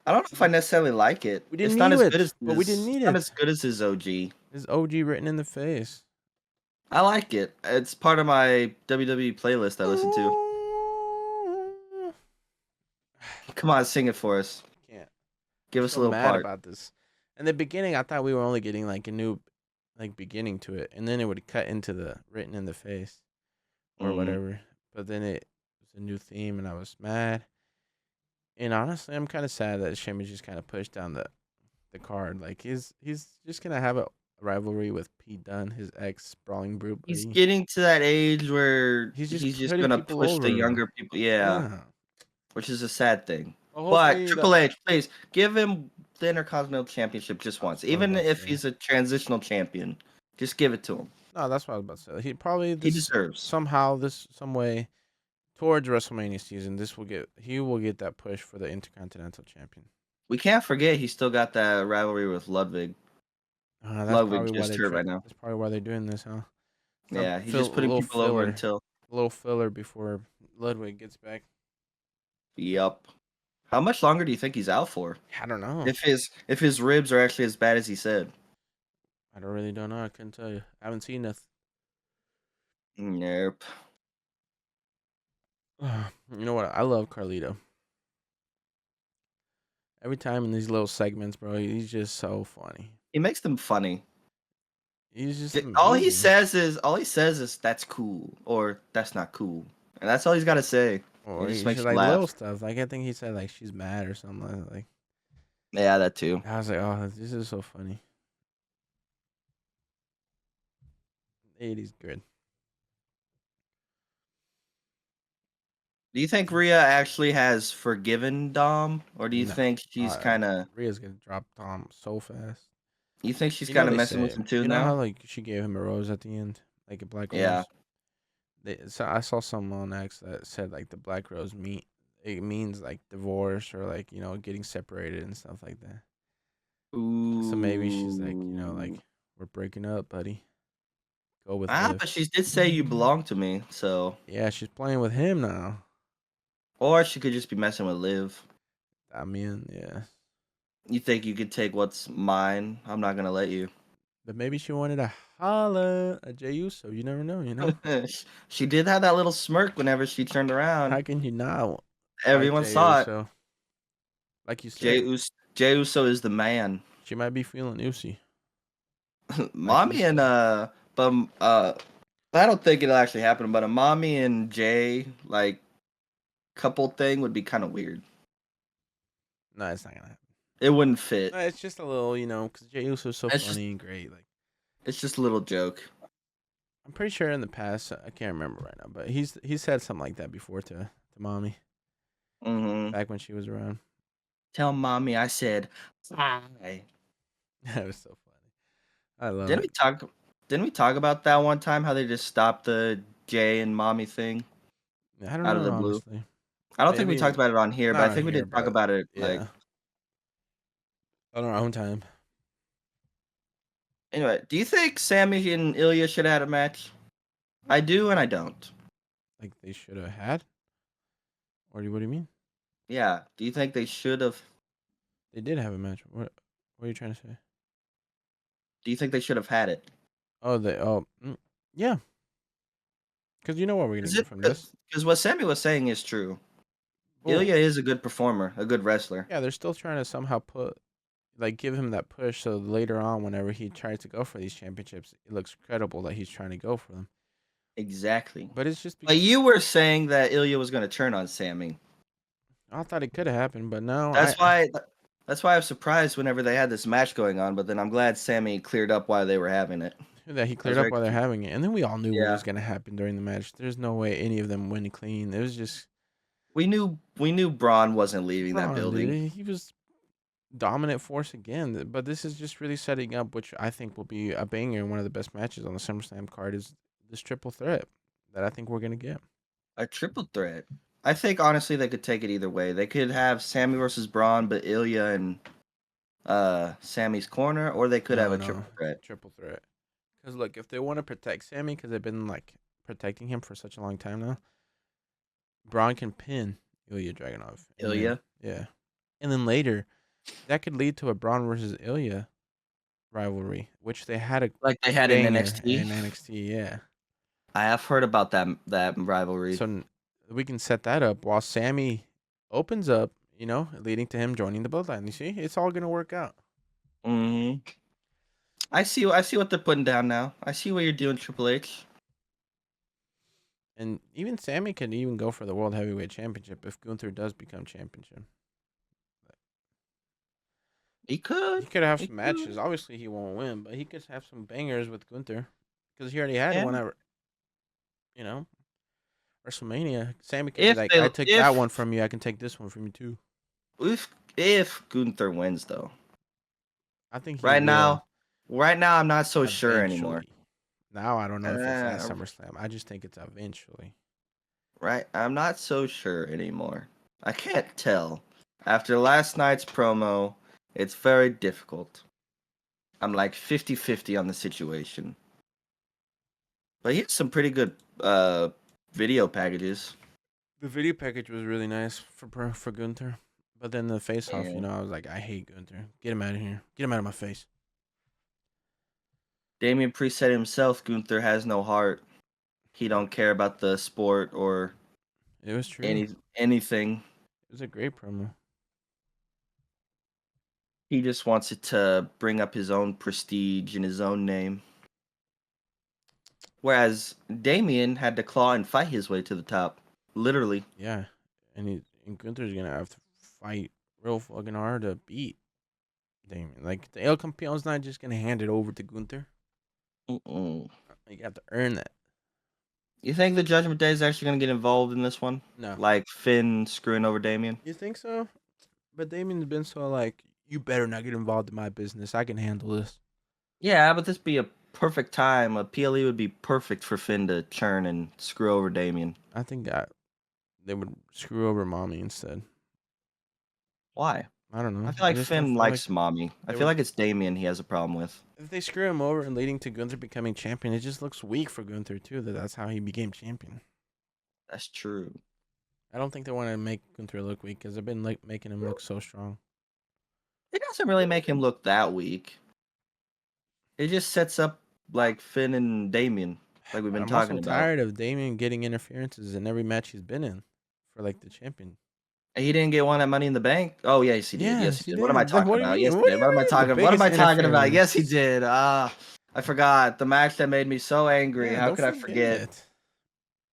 I don't know if I necessarily like it. we didn't It's not need as good it, as but we didn't his. need It's not it. as good as his OG. It's OG written in the face. I like it. It's part of my WWE playlist I listen to. Come on, sing it for us. Can't. Give us a So little mad part. about this. In the beginning, I thought we were only getting like a new, like beginning to it, and then it would cut into the written in the face or Mm. whatever. But then it was a new theme, and I was mad. And honestly, I'm kind of sad that Sheamus just kind of pushed down the card. Like he's just gonna have a rivalry with Pete Dunne, his ex brawling brute He's buddy. getting to that age where He's just he's just putting gonna people push the over. younger people. Yeah, Yeah. which is a sad thing. Well, But hopefully that. Triple H, please give him the Intercontinental Championship just once, That's what I was even about to if say. he's a transitional champion. Just give it to him. No, that's what I was about to say. He probably He this deserves. somehow this some way towards WrestleMania season. He will get that push for the Intercontinental Champion. We can't forget he's still got that rivalry with Ludwig. That's Ludwig probably why just hurt right now. That's probably why they're doing this, huh? Some Yeah, he's just putting people over until. a little filler before Ludwig gets back. Yup. How much longer do you think he's out for? I don't know. If his ribs are actually as bad as he said. I don't know. I couldn't tell you. I haven't seen nothing. Nope. You know what? I love Carlito. Every time in these little segments, bro, he's just so funny. He makes them funny. He's just All he amazing. says is that's cool or that's not cool. And that's all he's got to say. It Or just he makes should you like little laugh. stuff. Like I think he said like she's mad or something like. Yeah, that too. I was like, oh, this is so funny. 80's good. Do you think Rhea actually has forgiven Dom, or do you No, think she's kind of? Rhea's gonna drop Tom so fast. You think she's You know kind of they messing say, with him too you know how now? like she gave him a rose at the end, like a black Yeah. rose. So I saw some on X that said like the black rose it means like divorce or like getting separated and stuff like that. So maybe she's like Ooh. like we're breaking up, buddy. Go with Ah, Liv. but she did say you belong to me, so Yeah, she's playing with him now. or she could just be messing with Liv. I mean, yeah, You think you could take what's mine? I'm not gonna let you. but maybe she wanted to holla at Jey Uso. You never know, you know. She did have that little smirk whenever she turned around. How can you not like Everyone Jey saw it. Uso? Like you said, Jey Uso is the man. she might be feeling Usi. Like you Mommy and said, but I don't think it'll actually happen. But a mommy and Jay like couple thing would be kind of weird. no, it's not gonna happen. It wouldn't fit. No, it's just a little, because Jey Uso is so It's just funny and great. Like it's just a little joke. I'm pretty sure in the past, I can't remember right now, but he's said something like that before to mommy Hmm. back when she was around. Tell mommy I said hi. That was so funny. I love Didn't we it. talk? Didn't we talk about that one time? How they just stopped the Jay and mommy thing I don't out of know the blue. honestly. I don't think we talked Maybe about it on here, but not I on think we here, did talk but about it. Like yeah, on our own time. anyway, do you think Sammy and Ilya should have had a match? I do, and I don't. Like they should have had. Or what do you mean? Yeah. Do you think they should have? They did have a match. What are you trying to say? Do you think they should have had it? Oh, yeah. Because you know what we're gonna Is get it from this. because what Sammy was saying is true. Well, Ilya is a good performer, a good wrestler. yeah, they're still trying to somehow give him that push so later on, whenever he tries to go for these championships, it looks credible that he's trying to go for them. Exactly. But it's just But you were saying that Ilya was going to turn on Sammy. I thought it could have happened, but no, That's why. That's why I was surprised whenever they had this match going on. But then I'm glad Sammy cleared up why they were having it. that he I was cleared up very while they're confused. having it, and then we all knew what Yeah, was gonna happen during the match. There's no way any of them win clean. It was just we knew Braun wasn't leaving that Braun, building. dude. He was dominant force again. But this is just really setting up, which I think will be a banger and one of the best matches on the SummerSlam card. Is this triple threat that I think we're gonna get? A triple threat. I think honestly they could take it either way. They could have Sammy versus Braun, but Ilya and Sammy's corner, or they could have No, a no, triple threat. triple threat. Because look, if they want to protect Sammy, because they've been like protecting him for such a long time now, Braun can pin Ilya Dragunov, and then Ilya, yeah, and then later that could lead to a Braun versus Ilya rivalry, which they had a like they had in banger NXT. in NXT. Yeah, I have heard about that rivalry. so we can set that up while Sammy opens up, leading to him joining the Bloodline. You see, it's all gonna work out. Hmm. I see what they're putting down now. I see what you're doing, Triple H. And even Sammy could even go for the World Heavyweight Championship if Gunther does become champion. He He could. could have He some could. matches. Obviously, he won't win, but he could have some bangers with Gunther because he already had Yeah. one at, you know, WrestleMania. Sammy could be If like, they "I took that one from you. I can take this one from you too." if Gunther wins though. I think he Right will now, right now I'm not so sure anymore. eventually. Now I don't know if it's at Uh, SummerSlam. I just think it's eventually. right, I'm not so sure anymore. I can't tell. After last night's promo, it's very difficult. I'm like 50-50 on the situation. But he has some pretty good video packages. The video package was really nice for Gunther, but then the face off, Yeah. I was like, I hate Gunther. Get him out of here. Get him out of my face. Damian Priest said himself, Gunther has no heart. He don't care about the sport or It was true. anything. It was a great promo. He just wants it to bring up his own prestige and his own name. Whereas Damien had to claw and fight his way to the top. Literally. Yeah, and Gunther's gonna have to fight real fucking hard to beat Damien. Like the El Campeon's not just gonna hand it over to Gunther. Mm-mm. You have to earn that. You think the Judgment Day is actually going to get involved in this one? No, Like Finn screwing over Damien? you think so? But Damien's been so like, you better not get involved in my business. I can handle this. Yeah, but this be a perfect time. A PLE would be perfect for Finn to churn and screw over Damien. I think they would screw over Mommy instead. Why? I don't I know. feel I like just don't Finn feel like likes Mommy. I they feel would. like it's Damien he has a problem with. If they screw him over and leading to Gunther becoming champion, it just looks weak for Gunther too. That's how he became champion. That's true. I don't think they want to make Gunther look weak because they've been like making him look so strong. It doesn't really make him look that weak. It just sets up like Finn and Damien, like we've But been I'm also talking about. tired of Damien getting interferences in every match he's been in for like the champion. He didn't get one at Money in the Bank. Oh yes, he did. Yes, Yes, he he did. What am I did. talking What do you about? Yes, mean? he What do did. What am I you mean? The talking? What am biggest I talking about? Yes, he interference. did. I forgot the match that made me so angry. Yeah, How don't could I forget? forget. That's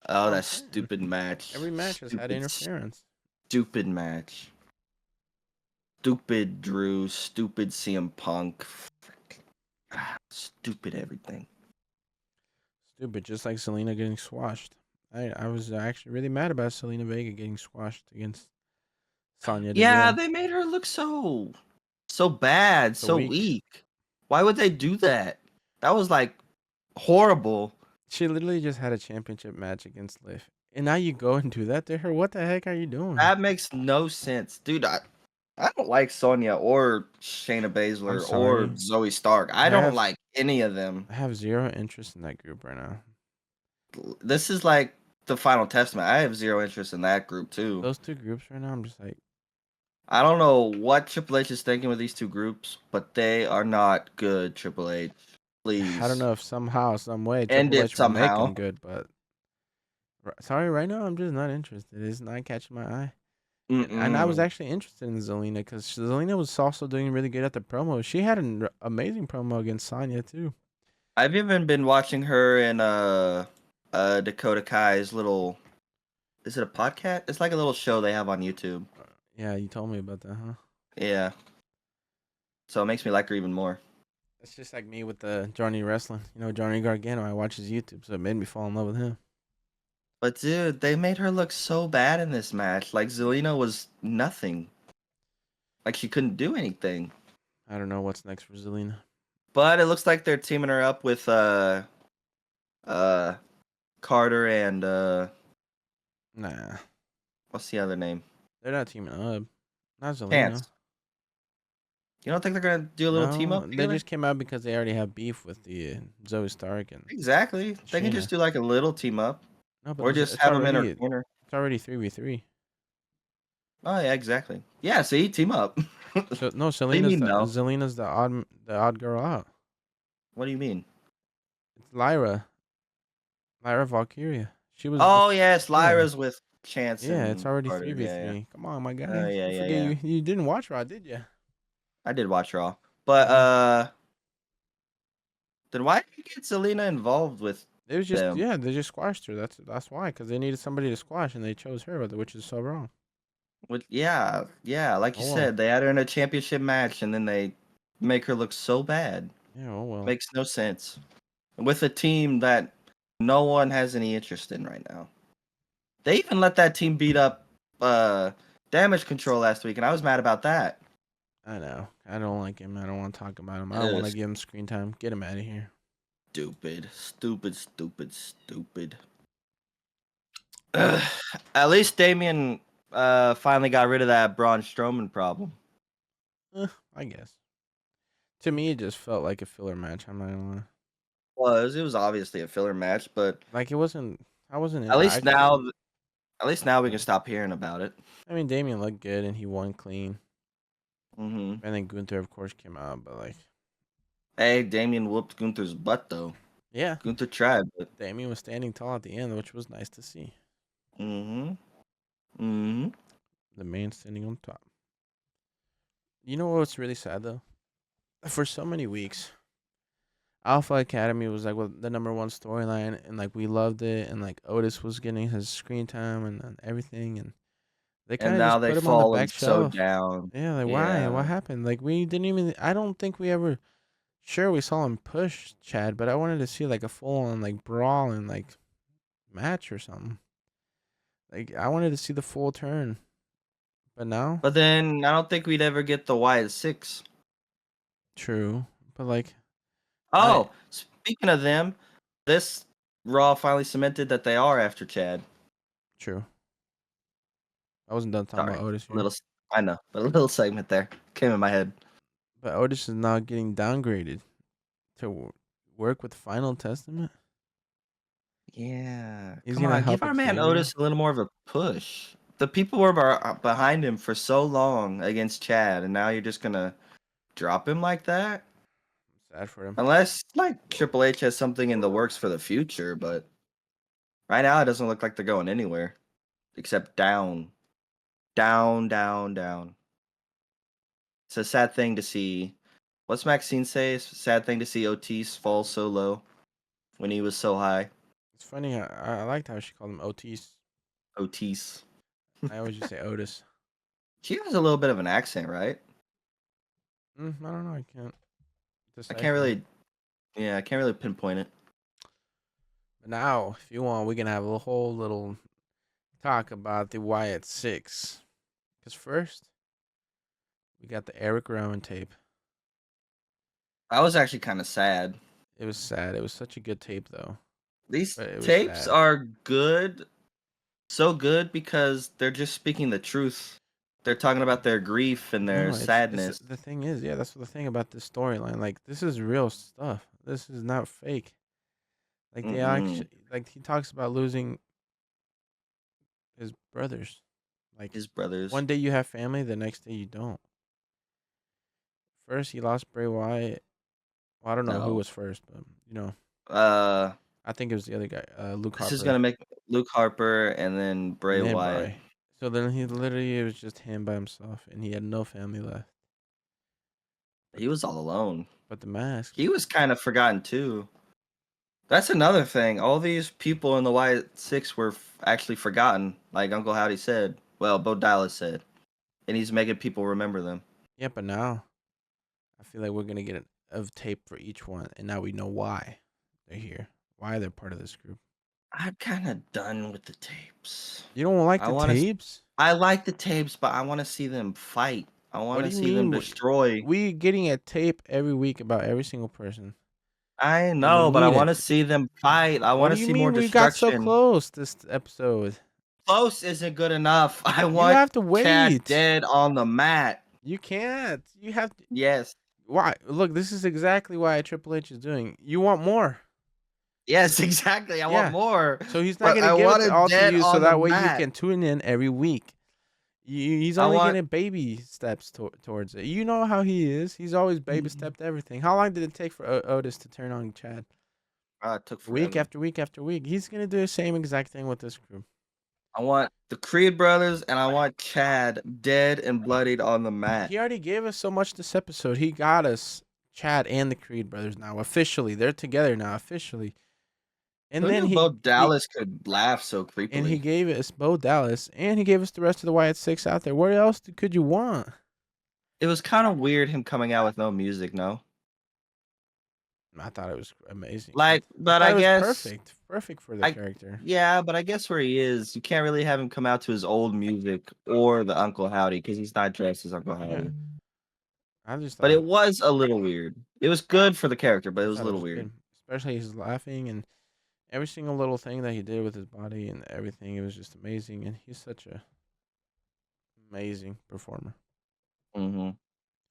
Oh, what I'm that saying. stupid match. Every match has had interference. Stupid match. Stupid Drew. Stupid CM Punk. Stupid everything. Stupid, just like Selena getting squashed. I was actually really mad about Selena Vega getting squashed against Sonya Yeah, Deville. they made her look so bad, So so weak. weak. Why would they do that? That was like horrible. She literally just had a championship match against Liv. And now you go and do that to her? What the heck are you doing? That makes no sense, dude. I don't like Sonya or Shayna I'm Baszler or sorry. Zoe Stark. I I don't have like any of them. I have zero interest in that group right now. This is like the Final Testament. I have zero interest in that group too. Those two groups right now, I'm just like, I don't know what Triple H is thinking with these two groups, but they are not good. Triple H, I don't please know if somehow, some way, end Triple it H will make somehow. them good, but sorry, right now I'm just not interested. It's not catching my eye. And I was Mm-mm. actually interested in Zelina because Zelina was also doing really good at the promo. She had an amazing promo against Sonya too. I've even been watching her in Dakota Kai's little. Is it a podcast? It's like a little show they have on YouTube. Yeah, you told me about that, huh? Yeah, so it makes me like her even more. It's just like me with the Johnny wrestling. Johnny Gargano. I watch his YouTube, so it made me fall in love with him. But dude, they made her look so bad in this match. Like Zelina was nothing. Like she couldn't do anything. I don't know what's next for Zelina. But it looks like they're teaming her up with uh Carter and Nah, what's the other name? they're not teaming up. Not Zelina. Chance. You don't think they're gonna do a little team No, up they together? just came out because they already have beef with the Zoe Stark and Exactly. They can just Shayna. do like a little team up, No, but or just it's have them in her already corner. 3v3. Oh yeah, exactly. Yeah, see, team up. So no, What do you mean no? Zelina's the odd girl out. What do you mean? It's Lyra Valkyria. She was the Oh yes, yeah. Lyra's with Chance Yeah, it's and already Carter. Yeah, 3v3. Come on, my yeah. Oh guy. yeah, You yeah, forget yeah. you didn't watch Raw, did you? I did watch Raw, but Yeah. then why did you get Selena involved with It was just them? yeah, they just squashed her. That's why, because they needed somebody to squash and they chose her, which is so wrong. Yeah, like you Oh well. said, they had her in a championship match and then they make her look so bad. Yeah, oh well. Makes no sense. With a team that no one has any interest in right now. They even let that team beat up Damage Control last week, and I was mad about that. I know. I don't like him. I don't want to talk about him. I don't want Ugh, to give him screen time. Get him out of here. stupid. Ugh. At least Damien finally got rid of that Braun Strowman problem. I guess. To me, it just felt like a filler match. I'm not gonna lie. It was obviously a filler match, but Like it wasn't. I wasn't at into. least now at least now we can stop hearing about it. I mean, Damien looked good and he won clean. Hmm. And then Gunther, of course, came out. But like, Hey, Damien whooped Gunther's butt though. yeah, Gunther tried, but Damien was standing tall at the end, which was nice to see. mm-hmm. Mm-hmm. The man standing on top. You know what's really sad though? For so many weeks, Alpha Academy was like the number one storyline, and like we loved it, and like Otis was getting his screen time and everything, and they kind And of now just they've put him on the fallen back so shelf. down. Yeah, like why? What Yeah. happened? Like we didn't even. I don't think we ever. Sure, we saw him push Chad, but I wanted to see like a full on like brawl and like match or something. Like I wanted to see the full turn, but now, But then I don't think we'd ever get the Wyatt 6. true, but like I Oh, speaking of them, this Raw finally cemented that they are after Chad. True. I wasn't done talking Sorry, about Otis a here. I know, but a little segment there came in my head. But Otis is now getting downgraded to work with Final Testament. Yeah, He's come gonna on, give help our man Xavier. Otis a little more of a push. The people were behind him for so long against Chad, and now you're just gonna drop him like that? Sad for him. Unless like Triple H has something in the works for the future, but right now it doesn't look like they're going anywhere except down, down, down, down. It's a sad thing to see. What's Maxine say? It's a sad thing to see Otis fall so low when he was so high. It's funny. I liked how she called him Otis. Otis. I always just say Otis. She has a little bit of an accent, right? I don't know. I can't I can't decipher it. really, yeah, I can't really pinpoint it. But now, if you want, we can have a whole little talk about the Wyatt Six. Because first, we got the Eric Rowan tape. I was actually kind of sad. It was sad. It was such a good tape, though. These But it was tapes sad. are good, so good because they're just speaking the truth. They're talking about their grief and their No, it's sadness. the thing is, yeah, that's the thing about this storyline. Like, this is real stuff. This is not fake. Like they Mm-mm. actually, like he talks about losing his brothers. Like His brothers. one day you have family, the next day you don't. First he lost Bray Wyatt. Well, I don't know who No. was first, but Uh, I think it was the other guy, Luke this is Harper, gonna make Luke Harper and then and Bray then Wyatt. Bray. So then he literally it was just him by himself, and he had no family left. But He was all alone. the mask, He was kind of forgotten too. That's another thing. All these people in the Wyatt Six were actually forgotten, like Uncle Howdy said. Well, Bo Dallas said, and he's making people remember them. yeah. But now I feel like we're gonna get a tape for each one, and now we know why they're here, why they're part of this group. I'm kind of done with the tapes. You don't like I the want to. tapes? I like the tapes, but I want to see them fight. I want What to do you see them mean? destroy. We getting a tape every week about every single person, I and we know, but I need want it. to see them fight. I What want do to you see more mean we got so destruction. close this episode? Close isn't good enough. I You want have to Chad wait. dead on the mat. You can't. You have to. Yes. Why? Look, this is exactly why Triple H is doing. You want more. Yes, exactly. I want Yeah. more. So he's not But gonna I give it want it all to dead you, so on the that way you mat. can tune in every week. He's I only want getting baby steps towards it. You know how he is. He's always baby stepped everything. How long did it take for Otis to turn on Chad? it took Week forever. after week after week. He's gonna do the same exact thing with this group. I want the Creed brothers and I want Chad dead and bloodied on the mat. He already gave us so much this episode. He got us Chad and the Creed brothers now officially. They're together now officially. And Who then knew Bo Dallas could laugh so he creepily? gave us Bo Dallas and he gave us the rest of the Wyatt Six out there. What else could you want? It was kind of weird him coming out with no music, no? I thought it was amazing. Like, I but thought I it was guess perfect for the I character. yeah, but I guess where he is, you can't really have him come out to his old music or the Uncle Howdy because he's not dressed as Uncle Yeah, Howdy. I just But thought it was a little weird. It was good for the character, but I it was a thought it little was weird. good, especially his laughing and every single little thing that he did with his body and everything. It was just amazing, and he's such a amazing performer. Hmm.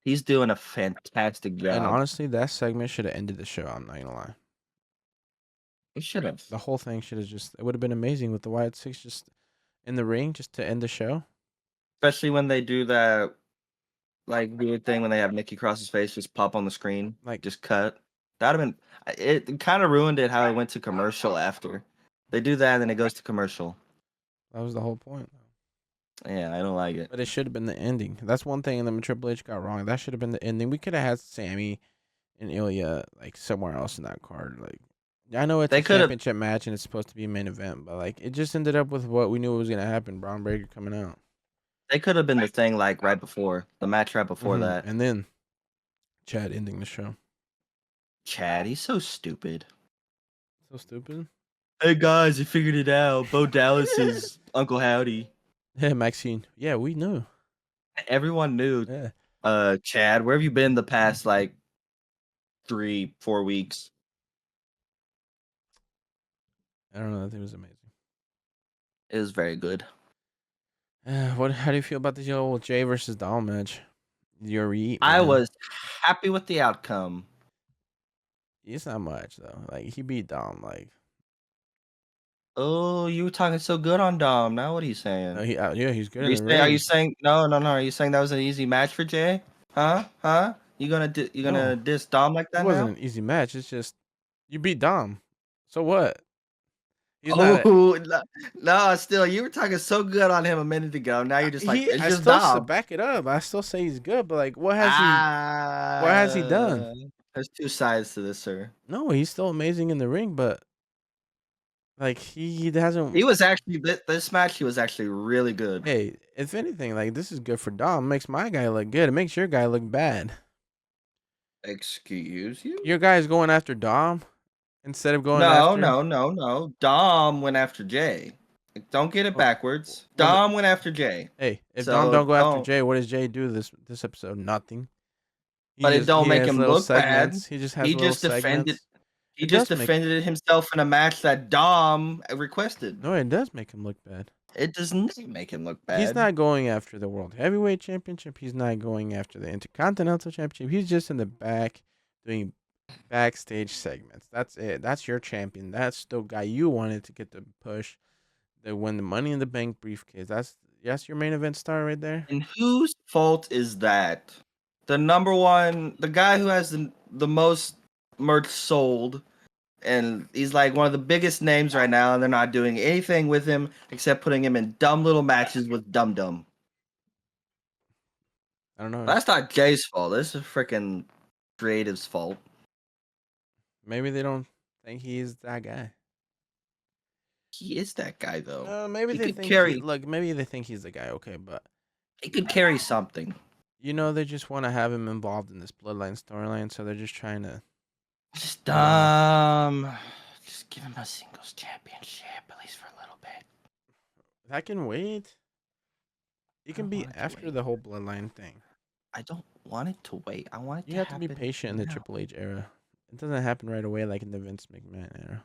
He's doing a fantastic And job. honestly, that segment should have ended the show. I'm not gonna lie. He should have. The whole thing should have just. It would have been amazing with the Wyatt Six just in the ring, just to end the show. Especially when they do that like weird thing when they have Nikki Cross's face just pop on the screen, Like just cut. That'd have been it kind of ruined it how it went to commercial after. They do that and then it goes to commercial. that was the whole point. Yeah, I don't like it. But it should have been the ending. That's one thing that Triple H got wrong. That should have been the ending. We could have had Sammy and Ilya like somewhere else in that card. Like I know it's They a could have championship match and it's supposed to be a main event, but like it just ended up with what we knew was gonna happen. Braun Breaker coming out. they could have been the thing like right before the match right before that. And then Chad ending the show. Chad, he's so stupid. So stupid. Hey guys, I figured it out. Bo Dallas is Uncle Howdy. Yeah, Maxine. Yeah, we knew. Everyone knew. Yeah. Chad, where have you been the past like 3-4 weeks? I don't know. I think it was amazing. It was very good. What? How do you feel about the old Jay versus Dom match? Your eat, I man. was happy with the outcome. It's not much though. Like he beat Dom. Like Oh, you were talking so good on Dom. Now what are you saying? yeah, he's good Are in you the saying? Are you ring. saying no, no, no? Are you saying that was an easy match for Jay? Huh? Huh? You gonna No, diss Dom like it that wasn't now? an easy match. It's just you beat Dom. So what? He's not. Oh no, no, still you were talking so good on him a minute ago. Now you're just like He. it's I just still Dom. back it up. I still say he's good, but like, what has he? What has he done? Ah, there's two sides to this, sir. No, he's still amazing in the ring, but like he hasn't. He was actually this match. He was actually really good. Hey, if anything, like this is good for Dom. It makes my guy look good. It makes your guy look bad. Excuse you? Your guy's going after Dom instead of going No, after. no, no, no. Dom went after Jay. Like, don't get it Well, backwards. well, Dom went after Jay. hey, if Dom So don't go after don't. Jay, what does Jay do this episode? Nothing. But it don't He make has him little look bad. segments. He just has He little just defended. segments. He It just does make defended himself in a match that Dom requested. no, it does make him look bad. It does not make him look He's bad. not going after the World Heavyweight Championship. He's not going after the Intercontinental Championship. He's just in the back doing backstage segments. That's it. That's your champion. That's the guy you wanted to get the push to win the Money in the Bank briefcase. That's your main event star right there. And whose fault is that? The number one, the guy who has the most merch sold, and he's like one of the biggest names right now, and they're not doing anything with him except putting him in dumb little matches with Dum Dum. I don't know. That's not Jay's fault. This is freaking creative's fault. Maybe they don't think he's that guy. He is that guy though. Maybe He they could think he carry. look. Maybe they think he's the guy. Okay, but He could carry something. they just want to have him involved in this bloodline storyline, so they're just trying to. Just just give him a singles championship at least for a little bit. That can wait. It I can don't be want it to after wait. the whole bloodline thing. I don't want it to wait. I want it You to have to be happen patient in the now. Triple H era. It doesn't happen right away like in the Vince McMahon era.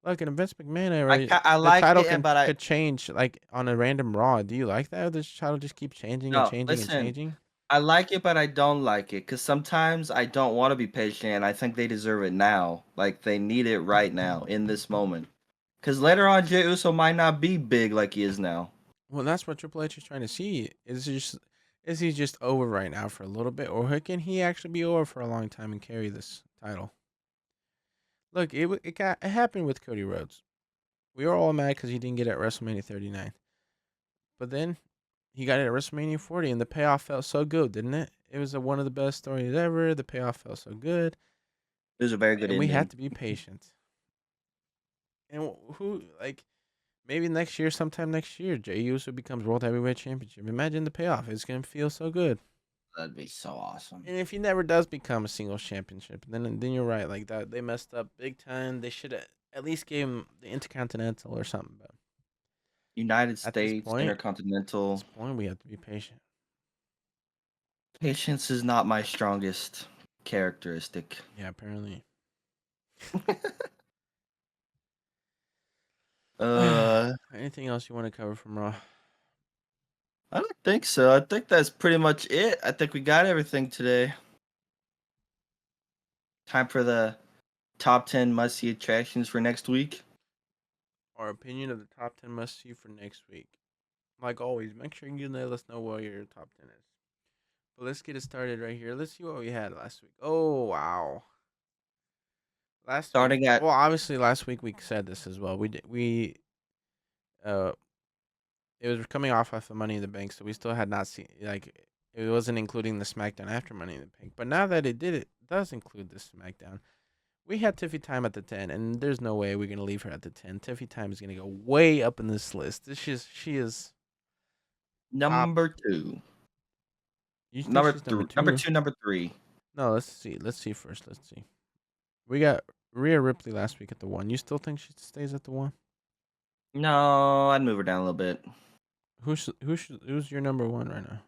Look, in the Vince McMahon era, I the like title it, but I could change like on a random Raw. Do you like that? Or does the title just keep changing and no changing and listen. changing? I like it, but I don't like it because sometimes I don't want to be patient. And I think they deserve it now. Like they need it right now in this moment. Because later on, Jey Uso might not be big like he is now. Well, that's what Triple H is trying to see. Is he just over right now for a little bit, or can he actually be over for a long time and carry this title? Look, it happened with Cody Rhodes. We were all mad because he didn't get it at WrestleMania 39, but then he got it at WrestleMania 40, and the payoff felt so good, didn't it? It was one of the best stories ever. The payoff felt so good, It was a very good and we had ending. to be patient. And who like maybe next year, sometime next year, Jey Uso becomes World Heavyweight Championship. Imagine the payoff. It's gonna feel so good. That'd be so awesome. And if he never does become a singles championship, then you're right. Like that, they messed up big time. They should at least gave him the Intercontinental or something. But United at this States point, Intercontinental. we have to be patient. Patience is not my strongest characteristic. Yeah, apparently. uh, Anything else you want to cover from Raw? I don't think so. I think that's pretty much it. I think we got everything today. Time for the top 10 must see attractions for next week. Our opinion of the top 10 must see for next week. Like always, make sure you let us know what your top 10 is. But let's get it started right here. Let's see what we had last week. Oh, wow. Last week, Starting at well, obviously last week we said this as well. Uh, it was coming off the Money in the Bank, so we still had not seen like it wasn't including the SmackDown after Money in the Bank. But now that it does include the SmackDown. We had Tiffy Time at the 10, and there's no way we're gonna leave her at the 10. Tiffy Time is gonna go way up in this list. She is top. number 2. You think Number she's number 3. Number two? 2, number 3. No, let's see. Let's see first. Let's see. We got Rhea Ripley last week at the 1. You still think she stays at the 1? No, I'd move her down a little bit. Who's your number 1 right now?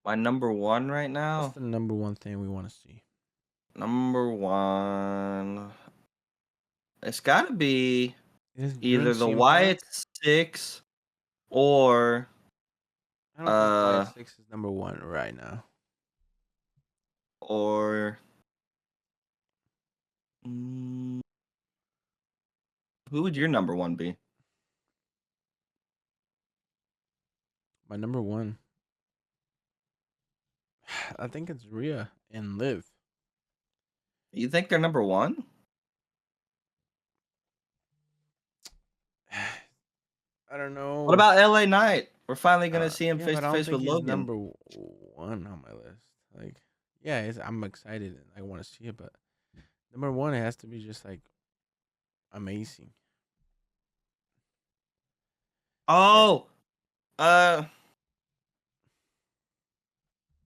My number 1 right What's now? the number 1 thing we want to see? Number 1. It's got to be Drew and either the CM Punk? Wyatt Six or I don't think Wyatt uh Six is number one right now. or mm, who would your number one be? My number one, I think it's Rhea and Liv. You think they're number one? I don't What know. about LA Knight? We're finally gonna see him Yeah, face but to I don't face with think he's Logan. number one on my list. Like, yeah, I'm excited and I want to see it, but number one, it has to be just like amazing. Eh, Oh, uh,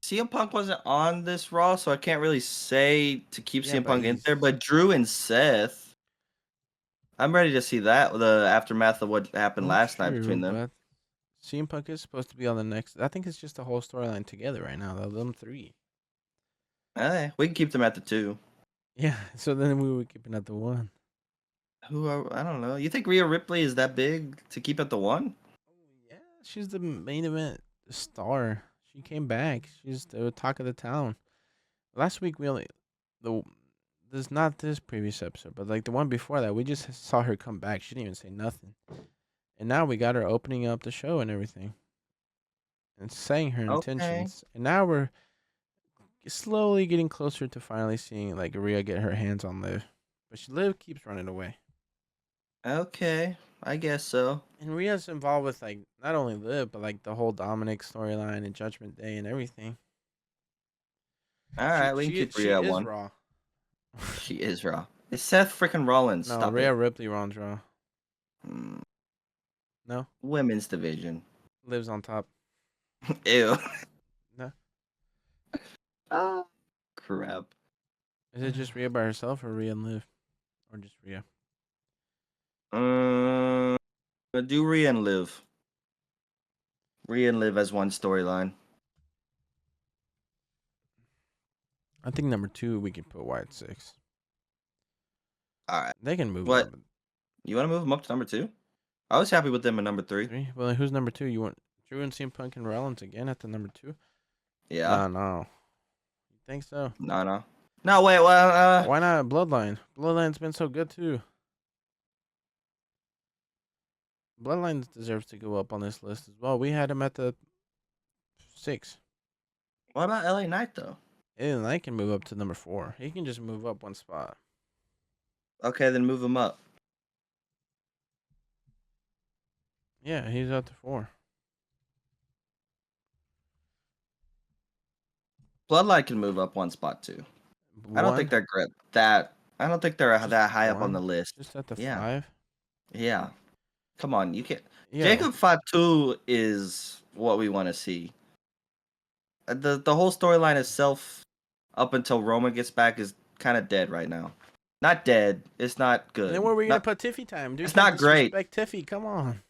CM Punk wasn't on this Raw, so I can't really say to keep Yeah, CM but Punk in he's there. But Drew and Seth, I'm ready to see that. The aftermath of what happened well, last night true, between them. but CM Punk is supposed to be on the next. I think it's just a whole storyline together right now. Them three. We can keep them at the two. Yeah, so then we were keeping at the one. I don't know. You think Rhea Ripley is that big to keep at the one? Yeah, she's the main event star. She came back. She's the talk of the town. Last week we only the this not this previous episode, but like the one before that, we just saw her come back. She didn't even say nothing, and now we got her opening up the show and everything, and saying her Okay. intentions. And now we're slowly getting closer to finally seeing like Rhea get her hands on Liv, but Liv keeps running away. Okay. I guess so. And Rhea's involved with like not only Liv, but like the whole Dominic storyline and Judgment Day and everything. All She right, we can she keep she Rhea at is one. Raw. She is Raw. It's Seth freaking Rollins. No, Stop it. Rhea Ripley runs Raw. Hmm. No, Women's division. Liv's on top. Ew. No, Ah, crap. is it just Rhea by herself or Rhea and Liv, or just Rhea? Uh, do Rhea and Liv. Rhea and Liv as one storyline. I think number two we can put Wyatt Six. All right. They can move What? up. You want to move them up to number two? I was happy with them at number three. Three. Well, who's number two? You want Drew and CM Punk and Rollins again at the number two? Yeah. No. You think so? No, no. No, wait. Well, Why not Bloodline? Bloodline's been so good too. Bloodline deserves to go up on this list as well. We had him at the six. what about LA Knight though? And I can move up to number four. He can just move up one spot. Okay, then move him up. Yeah, he's up to four. Bloodline can move up one spot too. I don't think One, they're great. That I don't think they're just that high up on the one, list. just at the Yeah, five. yeah. Come on, you can't. Yeah, Jacob Fatu is what we want to see. The whole storyline itself, up until Roman gets back, is kind of dead right now. Not dead. It's not and then good. where are we gonna Not. put Tiffy time? Dude, It's can't not great. disrespect Tiffy. Come on.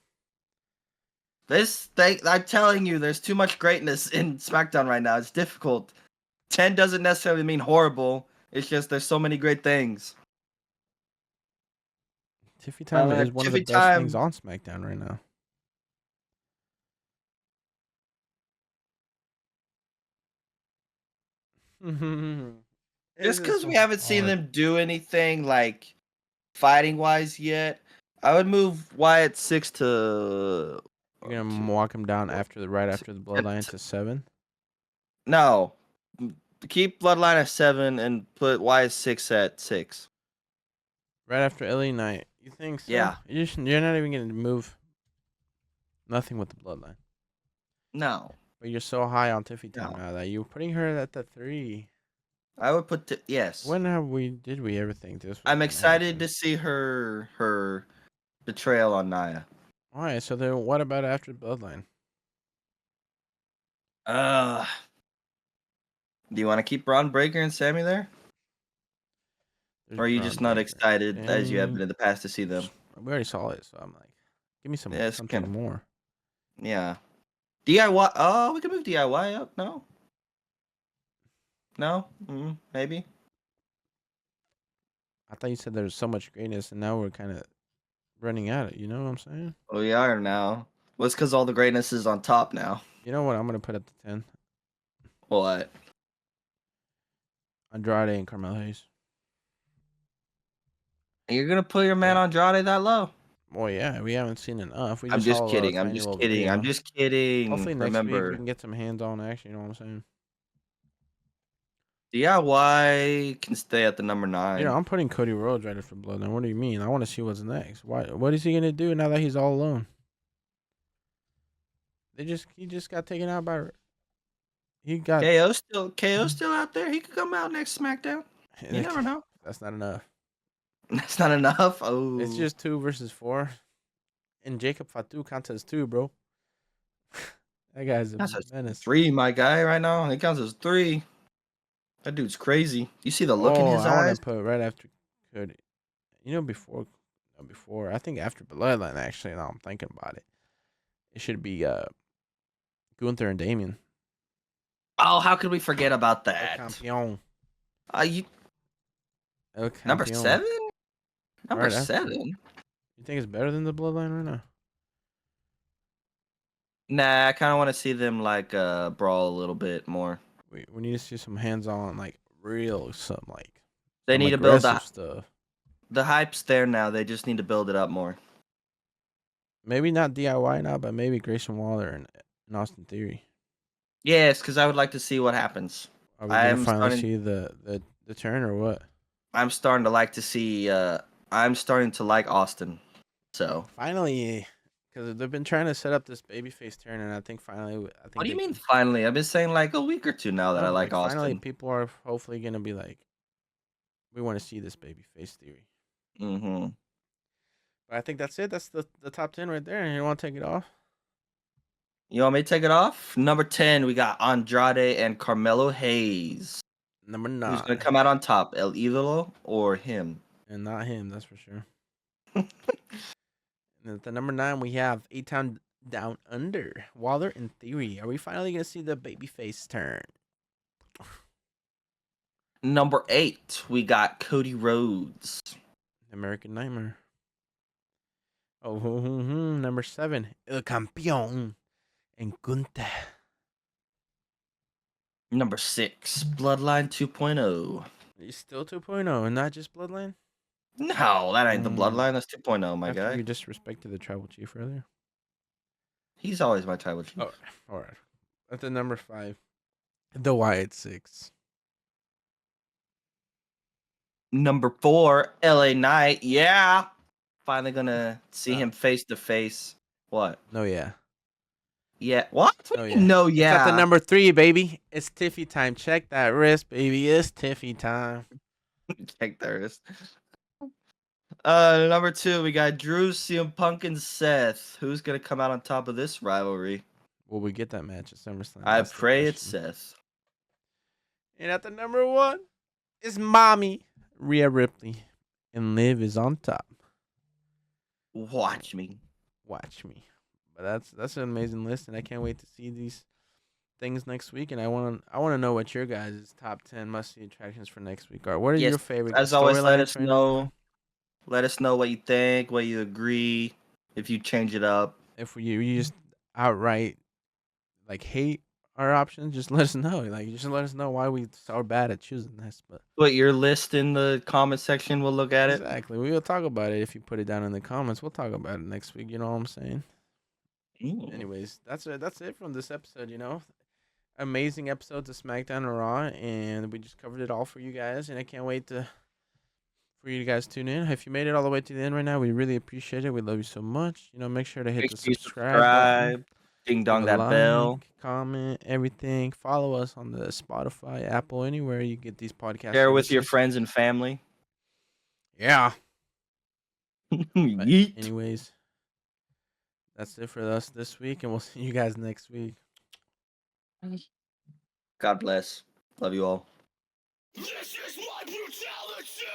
This thing, I'm telling you, there's too much greatness in SmackDown right now. It's difficult. 10 doesn't necessarily mean horrible. It's just there's so many great things. Tiffy time is one of the Tiffy best things time. on SmackDown right now. This Just is because we so haven't seen hard. them do anything like fighting wise yet, I would move Wyatt six to You're gonna two. walk him down Four, after right after the bloodline to seven. no, keep Bloodline at 7 and put Wyatt 6 at 6. Right after LA Knight. You think so? Yeah, You're not even gonna move nothing with the bloodline. no, But you're so high on Tiffy time no. now that you're putting her at the three. I would put yes. When did we ever think this was I'm gonna excited happen? to see her betrayal on Nia. Alright, so then what about after bloodline? Uh, do you want to keep Braun Breaker and Sammy there? There's Or are you Braun just not Breaker. excited as you have And been in the past to see them? we already saw it, so I'm like, give me Yeah, it's kind something of more. yeah. DIY. Oh, we can move DIY up. No, no, maybe. I thought you said there's so much greatness, and now we're kind of running out of. You know what I'm saying? We are now. Well, it's because all the greatness is on top now. You know what? I'm gonna put at the 10. What? Andrade and Carmelo Hayes. You're gonna put your man Yeah. Andrade that low? Well, yeah, we haven't seen enough. We I'm just just saw a kidding. I'm tiny just little kidding. I'm video. just kidding. Hopefully next week we Remember, can get some hands-on action. You know what I'm saying? DIY can stay at the number You know, 9. I'm putting Cody Rhodes right after Bloodline. What do you mean? I want to see what's next. What is he gonna do now that he's all alone? He just got taken out by. He got. KO still out there. He could come out next SmackDown. You never know. That's not enough. That's not enough. It's Oh, just 2 versus 4, and Jacob Fatu counts as 2, bro. That guy's a that's a menace. 3, my guy. Right now, it counts as 3. That dude's crazy. You see the look in Oh, his I want to eyes? put right after Cody. You know, before I think after Bloodline. Actually, now I'm thinking about it. It should be Gunther and Damien. Oh, how could we forget about El that? Campeón. You El number Campeón. 7? Number Right after. 7? You think it's better than the Bloodline right now? Nah, I kind of want to see them like brawl a little bit more. We need to see some hands-on, like some They some need to build aggressive stuff. the hype's there now. They just need to build it up more. Maybe not DIY now, but maybe Grayson Waller and Austin Theory. Yes, because I would like to see what happens. Are we gonna I'm finally starting. see the turn or what? I'm starting to like to see. I'm starting to like Austin. So. Finally, because they've been trying to set up this babyface turn, and I think finally, What do you mean finally? I've been saying like a week or two now that no, I but like finally, Austin. people are hopefully gonna be like, we want to see this babyface Theory. Mm-hmm. But I think that's it. That's the top 10 right there. And you want to take it off? You want me to take it off? Number 10, we got Andrade and Carmelo Hayes. Number Who's 9, gonna come out on top, El Idolo or him? and not him. That's for sure. And at the number 9, we have A-Town Down Under, Waller and Theory. Are we finally gonna see the babyface turn? Number 8, we got Cody Rhodes. American Nightmare. Oh, number 7, El Campeón and Gunther. Number 6, Bloodline 2.0. He's still 2.0 and not just Bloodline? No, that ain't the Bloodline. That's 2.0, my After guy. you disrespected the Tribal Chief earlier. He's always my tribal chief. Oh, all right. At the number 5, the Wyatt 6. Number 4, LA Knight. Yeah. Finally gonna see Stop. him face to face. What? No, yeah. Yeah. What? What No, do you mean, yeah. no, It's at the yeah. number 3, baby. It's Tiffy time. Check that wrist, baby. It's Tiffy time. Check there is. Number 2, we got Drew, CM Punk, and Seth. Who's gonna come out on top of this rivalry? Will we get that match at SummerSlam? I That's the pray it's question. Seth. And at the number 1 is Mami Rhea Ripley. And Liv is on top. Watch me. Watch me. But that's an amazing list, and I can't wait to see these things next week. And I want to know what your guys' top 10 must see attractions for next week are. What are Yes, your favorite as always, let storylines us for anyone? know. Let us know what you think, what you agree, if you change it up. If you just outright like hate our options, just let us know. Like, just let us know why we so bad at choosing this. But Put your list in the comment section. We'll look at it. exactly, we will talk about it if you put it down in the comments. We'll talk about it next week. You know what I'm saying? Ooh. Anyways, that's it. That's it from this episode. You know, amazing episodes of SmackDown and Raw, and we just covered it all for you guys. And I can't wait for you guys to tune in. If you made it all the way to the end right now, we really appreciate it. We love you so much. You know, make sure to hit Make the sure you subscribe button. ding Leave dong a that like, bell. comment, everything. Follow us on the Spotify, Apple, anywhere you get these podcast Share with your services. friends and family. Yeah. But Yeet. anyways, that's it for us this week, and we'll see you guys next week. God bless. Love you all. This is my brutality!